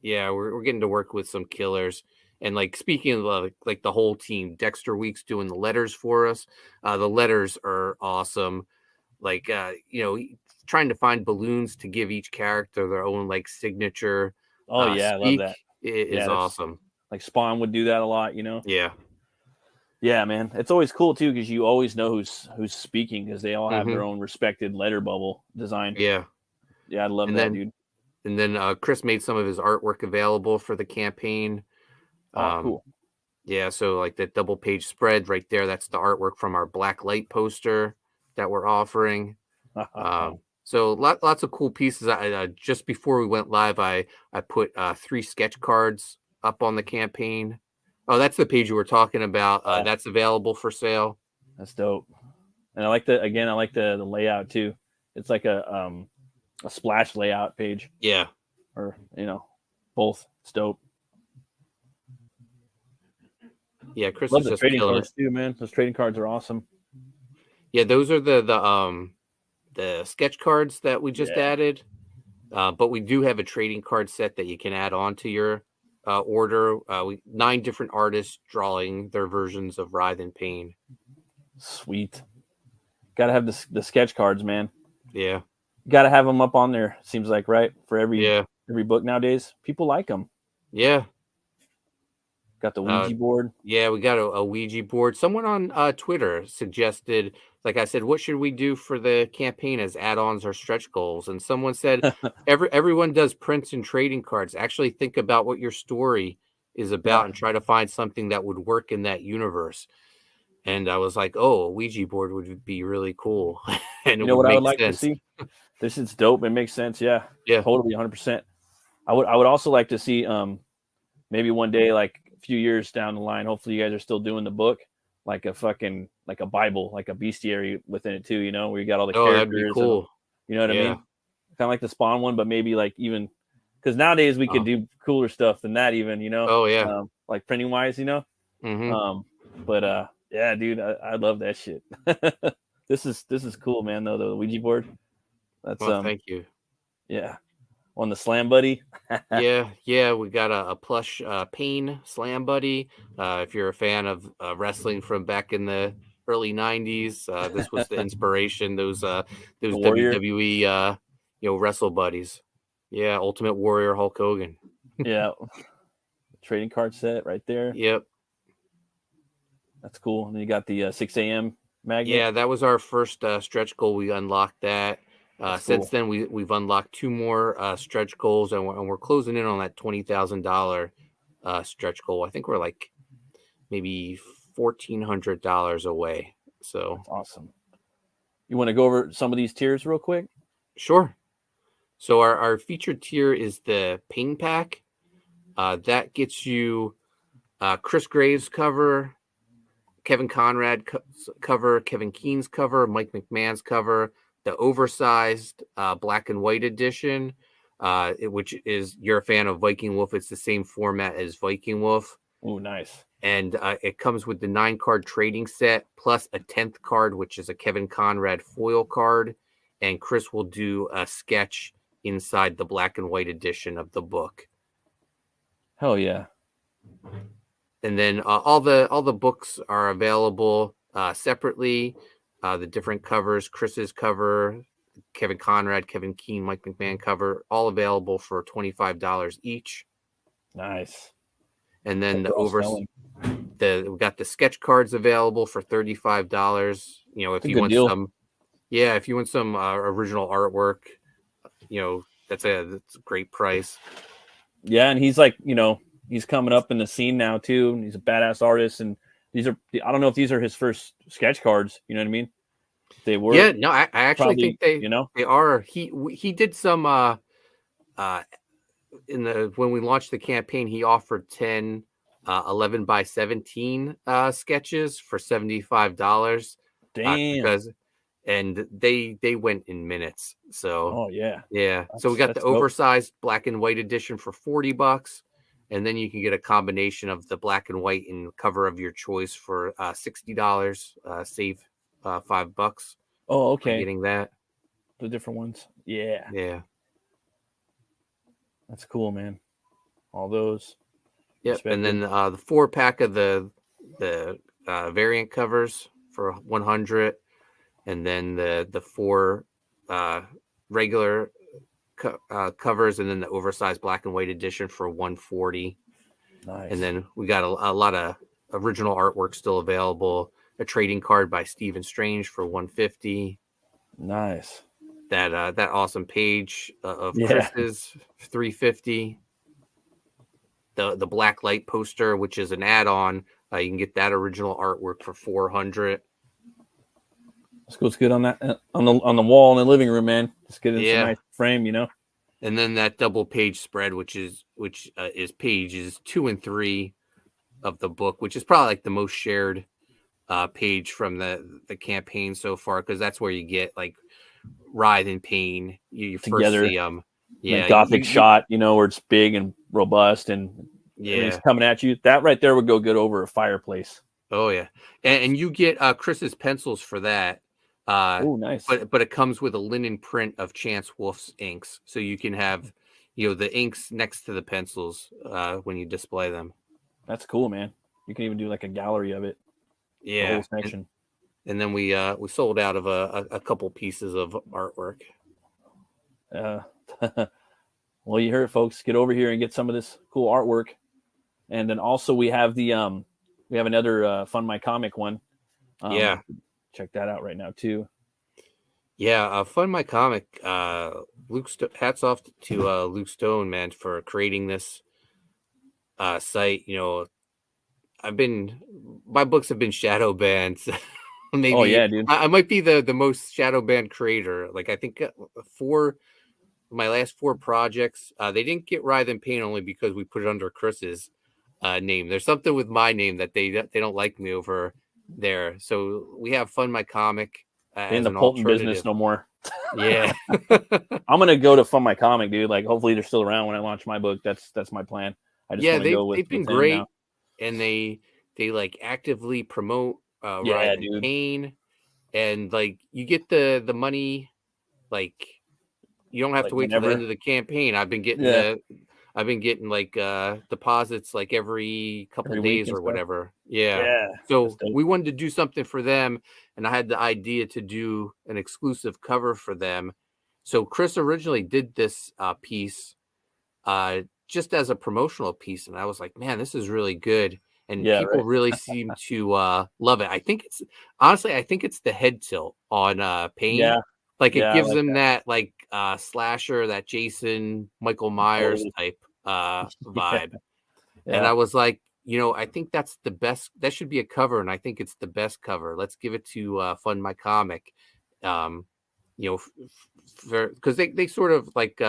yeah, we're getting to work with some killers. And like speaking of like the whole team, Dexter Weeks doing the letters for us. The letters are awesome. Like trying to find balloons to give each character their own like signature. Oh yeah, I love that. Is awesome. Like Spawn would do that a lot, you know. Yeah. Yeah, man. It's always cool too because you always know who's speaking because they all have their own respected letter bubble design. Yeah. Yeah, I love that, dude. And then Chris made some of his artwork available for the campaign. Oh, cool. Yeah, so like that double page spread right there, that's the artwork from our Black Light poster that we're offering. So lots of cool pieces. I just before we went live, I put 3 sketch cards up on the campaign. Oh, that's the page you were talking about. That's available for sale. That's dope. And I like the layout too. It's like a splash layout page. Yeah. Or both. It's dope. Yeah, Chris love is the just trading killing cards too, man. Those trading cards are awesome. Yeah, those are the sketch cards that we just added. But we do have a trading card set that you can add on to your order. 9 different artists drawing their versions of Writhe and Pain. Sweet. Gotta have the sketch cards, man. Yeah. Gotta have them up on there. Seems like, right? For every book nowadays. People like them. Yeah. Got the Ouija board. Yeah, we got a Ouija board. Someone on Twitter suggested, like I said, what should we do for the campaign as add-ons or stretch goals? And someone said, everyone does prints and trading cards. Actually think about what your story is about and try to find something that would work in that universe. And I was like, oh, a Ouija board would be really cool. And you know what I would like to see? This is dope. It makes sense. Yeah. Yeah. Totally 100%. I would also like to see maybe one day, like a few years down the line, hopefully you guys are still doing the book, like a Bible, like a bestiary within it too, where you got all the characters. That'd be cool. You know what I mean? Kind of like the Spawn one, but maybe like even because nowadays we could do cooler stuff than that even, Oh yeah. Like printing wise, But yeah, dude, I love that shit. This is cool, man, though, the Ouija board. That's thank you. Yeah. On the Slam Buddy. yeah, we got a plush Pain Slam Buddy. If you're a fan of wrestling from back in the early 90s, this was the inspiration. Those WWE wrestle buddies. Yeah, Ultimate Warrior Hulk Hogan. Yeah. Trading card set right there. Yep. That's cool. And then you got the 6 a.m. magnet. Yeah, that was our first stretch goal. We unlocked that. Since then, we've unlocked 2 more stretch goals, and we're closing in on that $20,000 stretch goal. I think we're like maybe $1,400 away. So that's awesome. You want to go over some of these tiers real quick? Sure. So our featured tier is the Pain Pack. That gets you Chris Graves cover, Kevin Conrad cover, Kevin Keen's cover, Mike McMahon's cover, the oversized black and white edition, which is, you're a fan of Viking Wolf. It's the same format as Viking Wolf. Oh, nice. And it comes with the 9-card trading set plus a 10th card, which is a Kevin Conrad foil card. And Chris will do a sketch inside the black and white edition of the book. Hell yeah. And then all the books are available separately. The different covers, Chris's cover, Kevin Conrad, Kevin Keen, Mike McMahon cover, all available for $25 each. Nice. And then we got the sketch cards available for $35. If you want some Yeah, if you want some original artwork, that's a great price. Yeah, and he's like, he's coming up in the scene now too. And he's a badass artist, and I don't know if these are his first sketch cards. You know what I mean? They were. Yeah, no, I actually Probably, think they are. He did some when we launched the campaign, he offered 10 11 by 17 sketches for $75 damn. because and they went in minutes. So Oh yeah. yeah, so we got the That's dope. oversized black and white edition for $40, and then you can get a combination of the black and white and cover of your choice for $60. Save $5 Oh, by okay. getting that. The different ones. Yeah. Yeah. That's cool, man. All those. Yep. And then the 4-pack of the variant covers for 100, and then the 4 regular covers, and then the oversized black and white edition for 140. Nice. And then we got a lot of original artwork still available. A trading card by Stephen Strange for 150. Nice. That awesome page of Yeah. Chris's 350. The black light poster, which is an add-on, you can get that original artwork for 400. This goes good on that on the wall in the living room, man. Just get in some Yeah. nice frame, And then that double page spread, which is pages 2 and 3 of the book, which is probably like the most shared page from the campaign so far, because that's where you get like Writhe and Pain. You together. First see them. Yeah, like gothic shot, where it's big and robust and everything's coming at you. That right there would go good over a fireplace. Oh yeah, and you get Chris's pencils for that. Oh, nice. But it comes with a linen print of Chance Wolf's inks, so you can have the inks next to the pencils when you display them. That's cool, man. You can even do like a gallery of it. Yeah, the whole section. And then we sold out of a couple pieces of artwork. Well, you heard it, folks. Get over here and get some of this cool artwork. And then also we have another Fund My Comic one. Yeah, check that out right now too. Yeah, Fund My Comic. Hats off to Luke Stone, man, for creating this site. My books have been shadow banned. Maybe. Oh yeah, dude. I might be the most shadow banned creator. Like I think my last 4 projects, they didn't get Writhe and Pain only because we put it under Chris's name. There's something with my name that they don't like me over there. So we have Fund My Comic in the Polton business no more. Yeah. I'm gonna go to Fund My Comic, dude. Like hopefully they're still around when I launch my book. That's my plan. I just they've been great, and they like actively promote Writhe and Pain, and like you get the money, like you don't have to wait till the end of the campaign. I've been getting like deposits like every couple of days or whatever. Yeah. So we wanted to do something for them, and I had the idea to do an exclusive cover for them. So Chris originally did this piece just as a promotional piece, and I was like, man, this is really good. And people really seem to love it. I think it's the head tilt on Pain. Yeah. Like it gives them that like slasher, that Jason, Michael Myers type vibe. Yeah. And I was like, I think that's the best. That should be a cover, and I think it's the best cover. Let's give it to Fund My Comic. Because they sort of like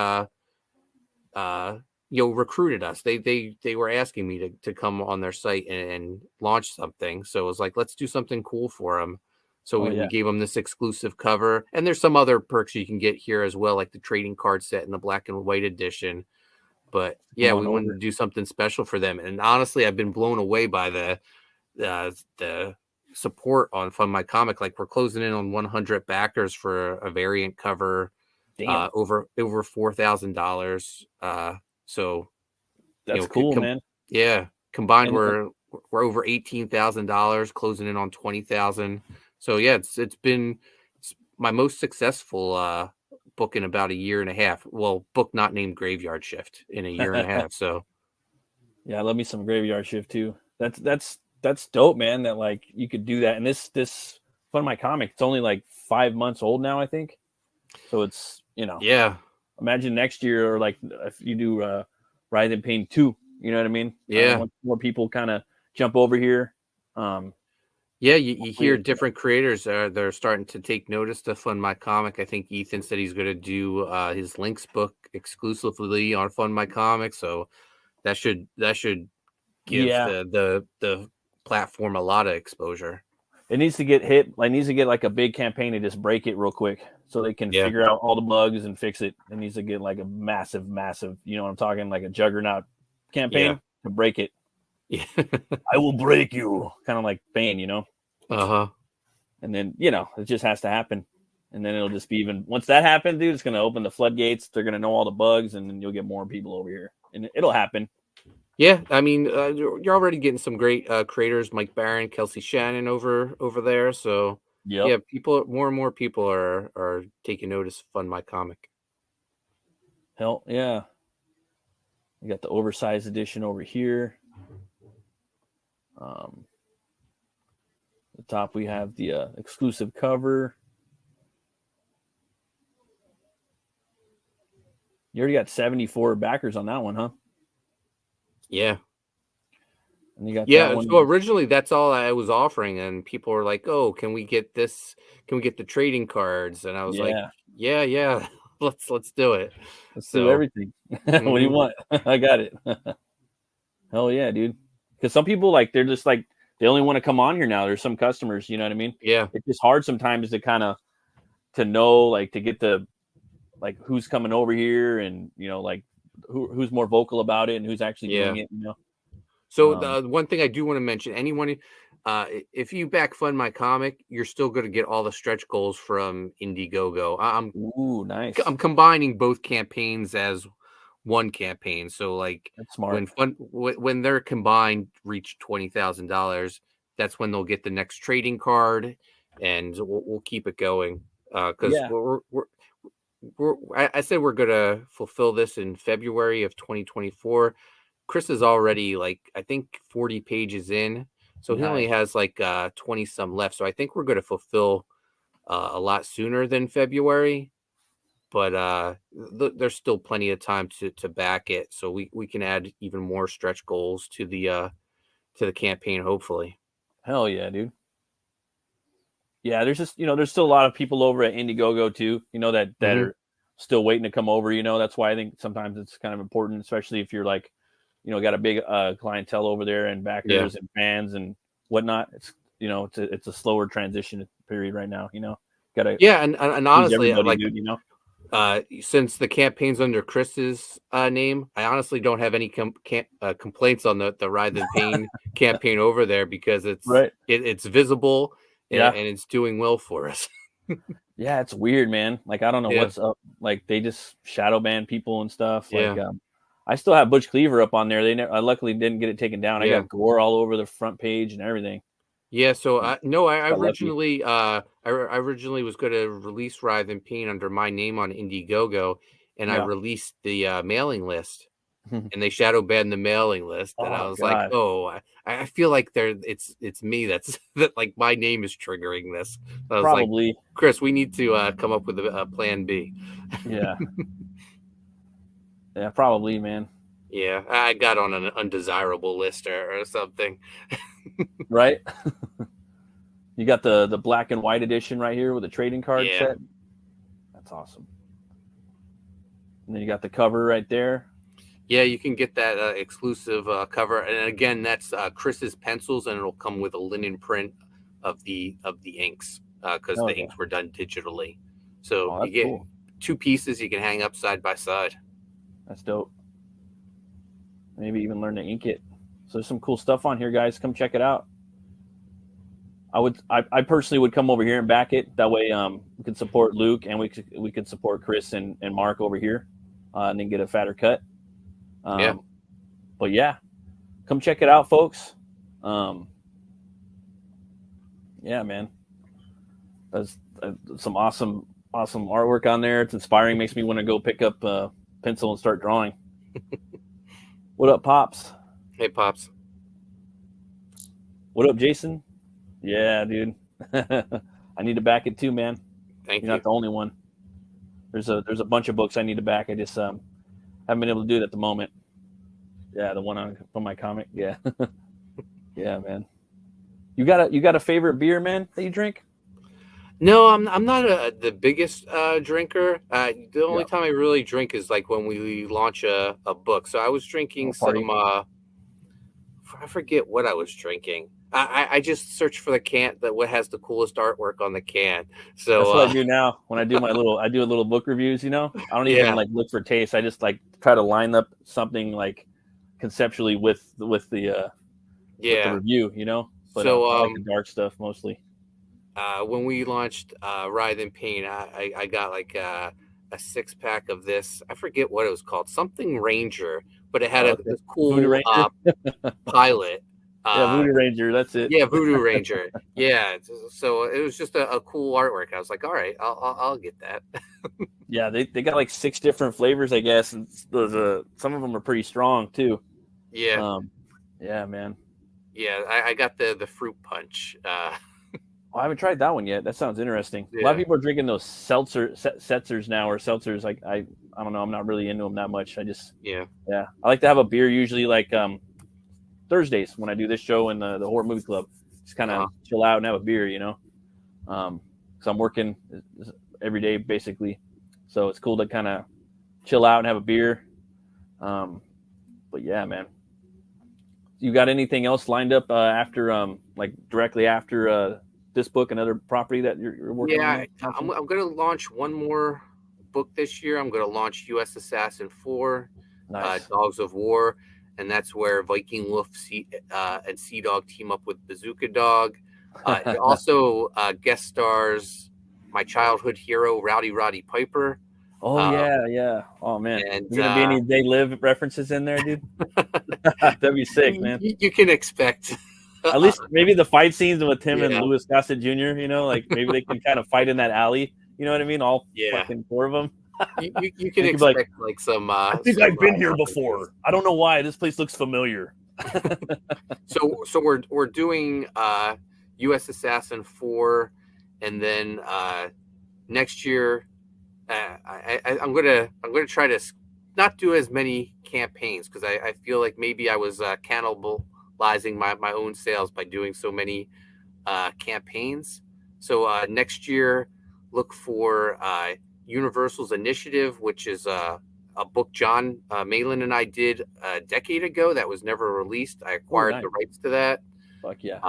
recruited us. They were asking me to come on their site and launch something. So it was like, let's do something cool for them. So we gave them this exclusive cover, and there's some other perks you can get here as well, like the trading card set in the black and white edition. But yeah, we wanted to do something special for them. And honestly, I've been blown away by the support on Fund My Comic. Like we're closing in on 100 backers for a variant cover, over $4,000. So that's cool, man. Yeah, combined we're over $18,000, closing in on 20,000. So yeah, it's been my most successful book in about a year and a half. Well, book not named Graveyard Shift in a year and a half. So yeah, I love me some Graveyard Shift too. That's dope, man. That like you could do that, and this Fun My Comic. It's only like 5 months old now, I think. So it's, Yeah. Imagine next year, or like if you do WRITHE and PAYNE 2, you know what I mean? Yeah. Once more people kind of jump over here. Yeah, you hear different creators they're starting to take notice to Fund My Comic. I think Ethan said he's going to do his Links book exclusively on Fund My Comic, so that should give the platform a lot of exposure. It needs to get hit. It needs to get like a big campaign to just break it real quick, so they can figure out all the bugs and fix it. It needs to get like a massive, you know what I'm talking, like a juggernaut campaign to break it. Yeah, I will break you, kind of like Bane, Uh-huh. And then it just has to happen, and then it'll just be even. Once that happens, dude, it's gonna open the floodgates. They're gonna know all the bugs, and then you'll get more people over here, and it'll happen. Yeah, I mean, you're already getting some great creators, Mike Barron, Kelsey Shannon over there. So yeah, more and more people are taking notice of Fund My Comic. Hell yeah. You got the oversized edition over here. The top we have the exclusive cover. You already got 74 backers on that one, huh? Yeah. And you got that one. So originally that's all I was offering, and people were like, "Oh, can we get this? Can we get the trading cards?" And I was like, "Yeah, let's do it. Let's do everything. What do you want? I got it." Hell yeah, dude. Because some people they're just like they only want to come on here now. There's some customers, you know what I mean? Yeah. It's just hard sometimes to kind of to know to get the who's coming over here, and who's more vocal about it and who's actually doing it, So the one thing I do want to mention, anyone, if you back Fund My Comic, you're still going to get all the stretch goals from Indiegogo. Nice. I'm combining both campaigns as one campaign. So that's smart. When they're combined reach $20,000, that's when they'll get the next trading card, and we'll keep it going. Because I said we're going to fulfill this in February of 2024. Chris is already I think 40 pages in, so he only has 20 some left. So I think we're going to fulfill a lot sooner than February, but there's still plenty of time to back it, so we can add even more stretch goals to the campaign, hopefully. Hell yeah, dude. Yeah, there's just there's still a lot of people over at Indiegogo too, that are still waiting to come over. That's why I think sometimes it's kind of important, especially if you're got a big clientele over there and backers and fans and whatnot. It's it's a slower transition period right now. Gotta and honestly, dude, since the campaign's under Chris's name, I honestly don't have any complaints on the WRITHE and PAYNE campaign over there, because it's visible and it's doing well for us. Yeah, it's weird, man. I don't know what's up. They just shadow ban people and stuff. I still have Butch CLEAVER up on there. I luckily didn't get it taken down. I got gore all over the front page and everything. Yeah, so I originally I originally was going to release WRITHE and PAYNE under my name on Indiegogo, and I released the mailing list, and they shadow banned the mailing list, and I was like, "Oh, I feel like it's me that my name is triggering this." I was probably like, "Chris, we need to come up with a plan B." Yeah. Yeah, probably, man. Yeah, I got on an undesirable list or something. Right? You got the black and white edition right here with a trading card set. That's awesome. And then you got the cover right there. Yeah, you can get that exclusive cover, and again, that's Chris's pencils, and it'll come with a linen print of the inks because the inks were done digitally. So you get 2 pieces you can hang up side by side. That's dope. Maybe even learn to ink it. So there's some cool stuff on here, guys. Come check it out. I personally would come over here and back it. That way we could support Luke, and we could support Chris and Mark over here, and then get a fatter cut. But yeah, come check it out, folks. Yeah, man. That's some awesome artwork on there. It's inspiring. Makes me want to go pick up a pencil and start drawing. What up, Pops? Hey, Pops. What up, Jason? Yeah, dude. I need to back it too, man. Thank You're you. not the only one. There's a bunch of books I need to back. I just haven't been able to do it at the moment. Yeah, the one on my comic. Yeah, yeah, man. You got a favorite beer, man, that you drink? No, I'm not the biggest drinker. The only time I really drink is like when we launch a book. So I was drinking some. I forget what I was drinking. I just search for the can what has the coolest artwork on the can. So that's what I do now when I do I do a little book reviews. You know, I don't even like look for taste. I just like try to line up something like conceptually with the review. You know, but so I like the dark stuff mostly. When we launched WRITHE and PAYNE, I got like a 6-pack of this. I forget what it was called, something Ranger, but it had this cool pilot. Voodoo Ranger, that's it. Yeah, Voodoo Ranger. Yeah, so it was just a cool artwork. I was like, all right, I'll get that. Yeah, they got like 6 different flavors, I guess, and some of them are pretty strong too. Yeah. Yeah, man. Yeah, I got the fruit punch. I haven't tried that one yet. That sounds interesting. Yeah. A lot of people are drinking those seltzers now, or seltzers. Like I don't know. I'm not really into them that much. I just I like to have a beer usually like Thursdays when I do this show in the horror movie club. Just kind of chill out and have a beer, you know. Because I'm working every day basically, so it's cool to kind of chill out and have a beer. But yeah, man. You got anything else lined up after like directly after this book, another property that you're working on? Yeah, I'm going to launch one more book this year. I'm going to launch U.S. Assassin 4, Dogs of War, and that's where Viking Wolf and Sea Dog team up with Bazooka Dog. It also guest stars my childhood hero, Rowdy Roddy Piper. Oh, yeah. Oh, man. And there's going to be any They Live references in there, dude? That'd be sick, man. You can expect... At least maybe the fight scenes with him and Louis Gossett Jr., you know, like maybe they can kind of fight in that alley. You know what I mean? All fucking 4 of them. You can expect like some. I think I've been here before. I don't know why. This place looks familiar. So we're doing U.S. Assassin 4, and then next year I'm gonna try to not do as many campaigns because I feel like maybe I was cannibalizing my own sales by doing so many campaigns. So next year, look for Universal's Initiative, which is a book John Malin and I did a decade ago that was never released. I acquired the rights to that. Fuck yeah.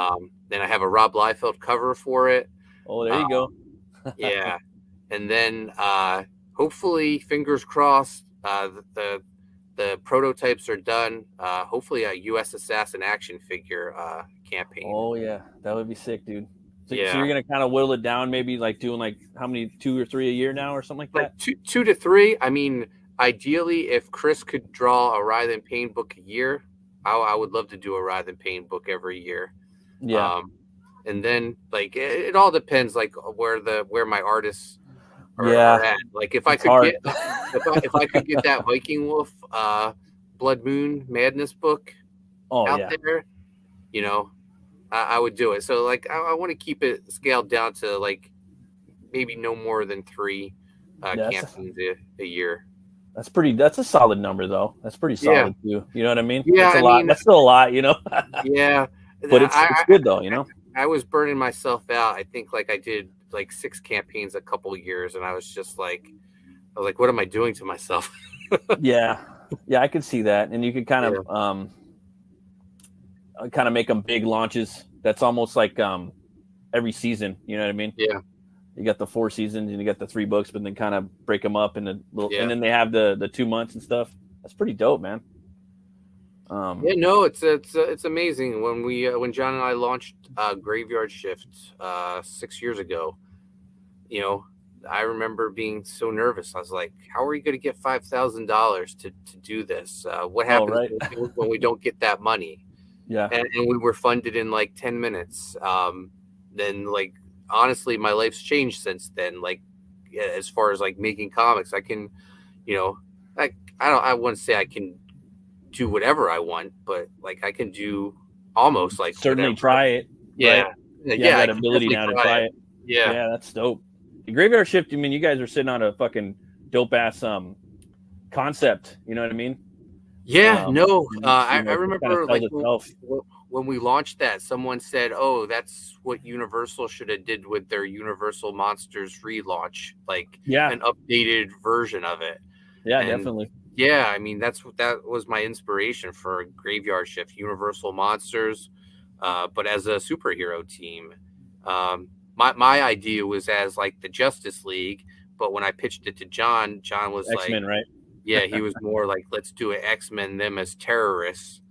Then I have a Rob Liefeld cover for it. Oh, there you go. Yeah. And then hopefully, fingers crossed, the prototypes are done. Hopefully a U.S. Assassin action figure campaign. Oh, yeah. That would be sick, dude. So you're going to kind of whittle it down, maybe like doing like how many, 2 or 3 a year now or something like that? 2 to 3. I mean, ideally, if Chris could draw a WRITHE and PAYNE book a year, I would love to do a WRITHE and PAYNE book every year. Yeah. And then like it all depends like where my artists are at. Like if I could get if I could get that Viking Wolf Blood Moon Madness book out there, you know, I would do it. So like I want to keep it scaled down to like maybe no more than 3 campaigns a year. That's a solid number though. That's pretty solid too. You know what I mean? Yeah, that's a lot. That's still a lot, you know. Yeah. But it's good though, you know. I was burning myself out. I think like I did like 6 campaigns a couple of years, and I was like, what am I doing to myself? Yeah, I could see that, and you could kind of make them big launches. That's almost like every season. You know what I mean? Yeah. You got the 4 seasons, and you got the 3 books, but then kind of break them up in a little, and then they have the 2 months and stuff. That's pretty dope, man. It's amazing when John and I launched Graveyard Shift 6 years ago. You know, I remember being so nervous. I was like, "How are we going to get $5,000 to do this? What happens when we don't get that money?" Yeah, and we were funded in like 10 minutes. Then, like, honestly, my life's changed since then. Like, as far as like making comics, I can, you know, I wouldn't say I can do whatever I want, but like I can do almost like certainly whatever. Try it. Yeah, right? That ability now to try it. Yeah, that's dope. The Graveyard Shift, I mean, you guys are sitting on a fucking dope ass concept. You know what I mean? Yeah, no. You know, I it kind remember of like sells itself. when we launched that, someone said, "Oh, that's what Universal should have did with their Universal Monsters relaunch, like Yeah, an updated version of it." yeah, And definitely. yeah, I mean that was my inspiration for Graveyard Shift, Universal Monsters, but as a superhero team. My idea was as like the Justice League, but when I pitched it to John, John was like, X-Men, right? yeah, he was more like, let's do an X-Men them as terrorists,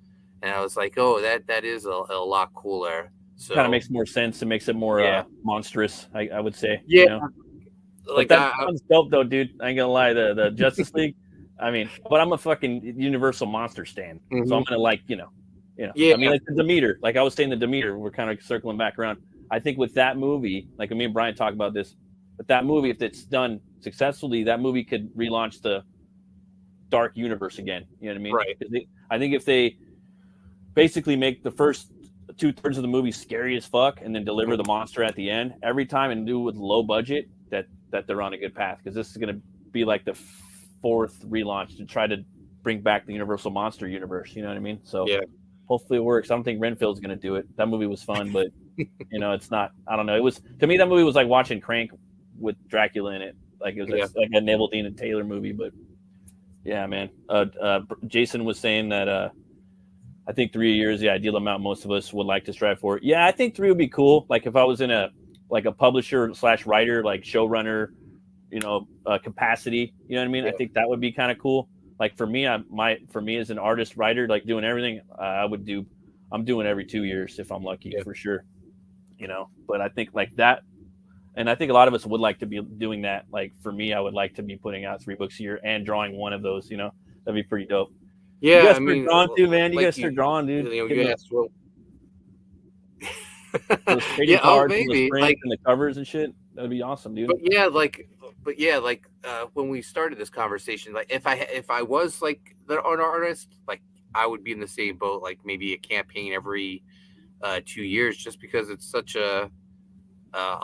and I was like, oh, that is a lot cooler. So Kind of makes more sense. It makes it more yeah, monstrous, I would say. yeah, You know? like But that sounds dope, though, dude. I ain't gonna lie. The Justice League. I mean, but I'm a fucking Universal Monster stan, so I'm gonna like, yeah, I mean, like the Demeter. Like I was saying, the Demeter. We're kind of circling back around. I think with that movie, like me and Brian talk about this, but that movie, if it's done successfully, that movie could relaunch the Dark Universe again. You know what I mean? right. I think if they basically make the first 2/3 of the movie scary as fuck, and then deliver the monster at the end every time, and do it with low budget, that they're on a good path, because this is going to be like the fourth relaunch to try to bring back the Universal Monster universe. You know what I mean? So Yeah. hopefully it works. I don't think Renfield's going to do it. That movie was fun, but it's not. I don't know. It was, to me, that movie was like watching Crank with Dracula in it. Like it was like a Neville Dean and Taylor movie. But yeah, man. Jason was saying that I think 3 years is the ideal amount most of us would like to strive for. Yeah, I think 3 would be cool. Like if I was in a publisher / writer, like showrunner, capacity. You know what I mean? Yeah. I think that would be kind of cool. Like for me, for me as an artist writer, like doing everything, I'm doing every 2 years if I'm lucky, for sure. But I think like that, and I think a lot of us would like to be doing that. Like for me, I would like to be putting out 3 books a year and drawing one of those. That'd be pretty dope. Yeah, you guys start drawing too, man. You guys start drawing, dude. Those trading cards, maybe and like and the covers and shit. That'd be awesome, dude. But when we started this conversation, like if I was like an artist, like I would be in the same boat. Like maybe a campaign every 2 years, just because it's such a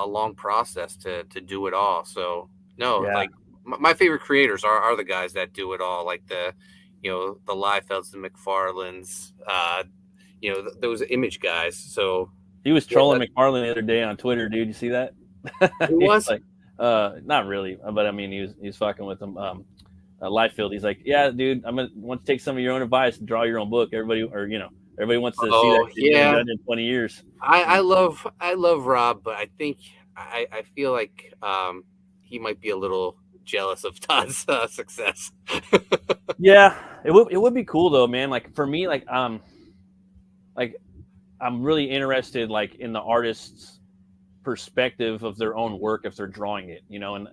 long process to do it all. So like my favorite creators are the guys that do it all, like the Liefelds, the McFarlanes, those Image guys. So he was trolling McFarlane the other day on Twitter, dude. You see that? Who was? Like, not really, but I mean, he was fucking with him. Liefeld. He's like, yeah, dude, I'm gonna want to take some of your own advice and draw your own book. Everybody wants to see that done in 20 years. I love Rob, but I think I feel like he might be a little jealous of Todd's success. Yeah, it would be cool though, man. Like for me, like I'm really interested like in the artist's perspective of their own work if they're drawing it, and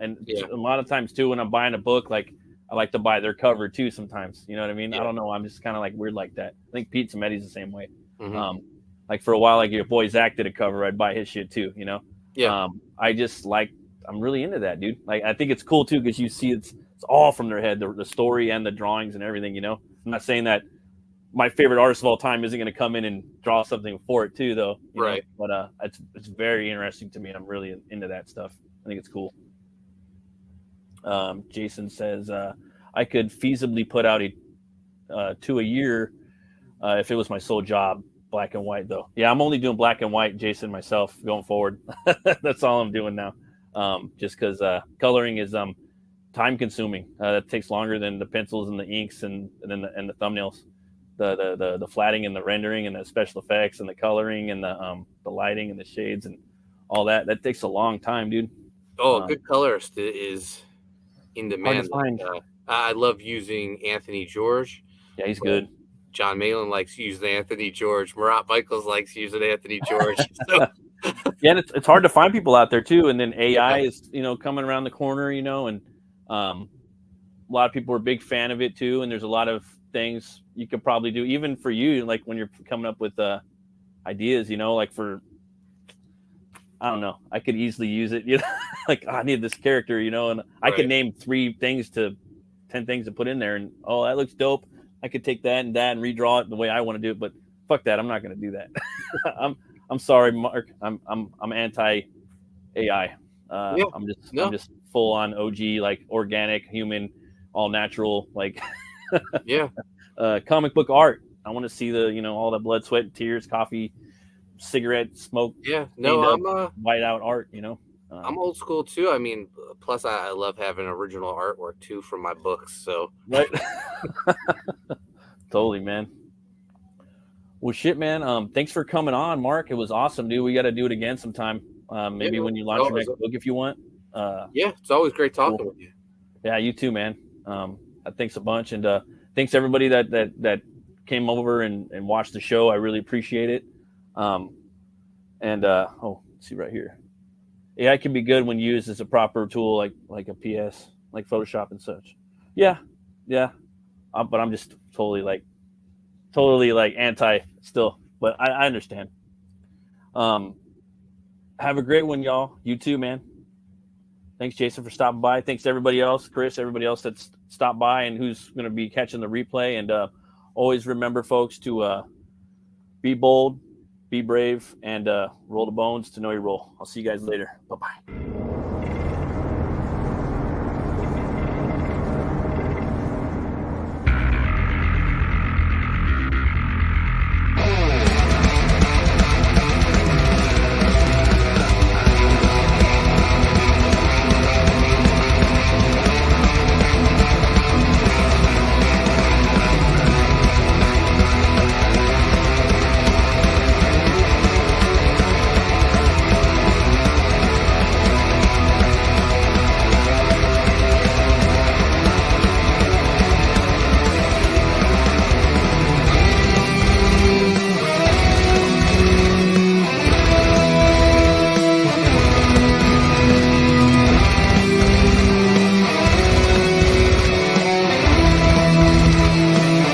a lot of times too, when I'm buying a book, like I like to buy their cover too sometimes. You know what I mean? I don't know. I'm just kind of like weird like that. I think Pete Samedi's the same way. Mm-hmm. Like for a while, like your boy Zach did a cover, I'd buy his shit too. I just like, I'm really into that, dude. Like I think it's cool too because you see it's all from their head, the story and the drawings and everything. I'm not saying that my favorite artist of all time isn't going to come in and draw something for it too, though. Right. But it's very interesting to me. I'm really into that stuff. I think it's cool. Jason says I could feasibly put out 2 a year if it was my sole job. Black and white, though. Yeah, I'm only doing black and white, Jason, myself going forward. That's all I'm doing now. Just because coloring is time consuming. That takes longer than the pencils and the inks and the thumbnails. The flatting and the rendering and the special effects and the coloring and the lighting and the shades and all that takes a long time, dude. A good colorist is in demand. I love using Anthony George. Yeah, he's good. John Malin likes using Anthony George. Marat Michaels likes using Anthony George. So. Yeah, it's hard to find people out there too. And then AI is coming around the corner, and a lot of people are a big fan of it too. And there's a lot of things you could probably do, even for you, like when you're coming up with ideas, like for, I don't know, I could easily use it, like I need this character, and I could name 10 things to put in there, and that looks dope. I could take that and redraw it the way I want to do it, but fuck that, I'm not going to do that. I'm sorry, Mark. I'm anti AI. Yeah. I'm just full on OG, like organic, human, all natural, like Yeah. comic book art. I want to see the, all the blood, sweat, tears, coffee, cigarette smoke, Yeah. stained No, up, white out art. I'm old school too. I mean, plus I love having original artwork too from my books. So right. Totally, man. Well, shit, man. Thanks for coming on, Mark. It was awesome, dude. We got to do it again sometime. Maybe yeah, when you launch your next book, if you want. Yeah, it's always great talking Cool. with you. Yeah, you too, man. Thanks a bunch, and thanks everybody that came over and watched the show. I really appreciate it. Let's see right here. AI can be good when used as a proper tool, like a PS, like Photoshop and such. Yeah. But I'm just totally like anti still. But I understand. Have a great one, y'all. You too, man. Thanks, Jason, for stopping by. Thanks to everybody else, Chris, everybody else that's stopped by and who's going to be catching the replay. And always remember, folks, to be bold, be brave, and roll the bones to know your role. I'll see you guys later. Bye-bye.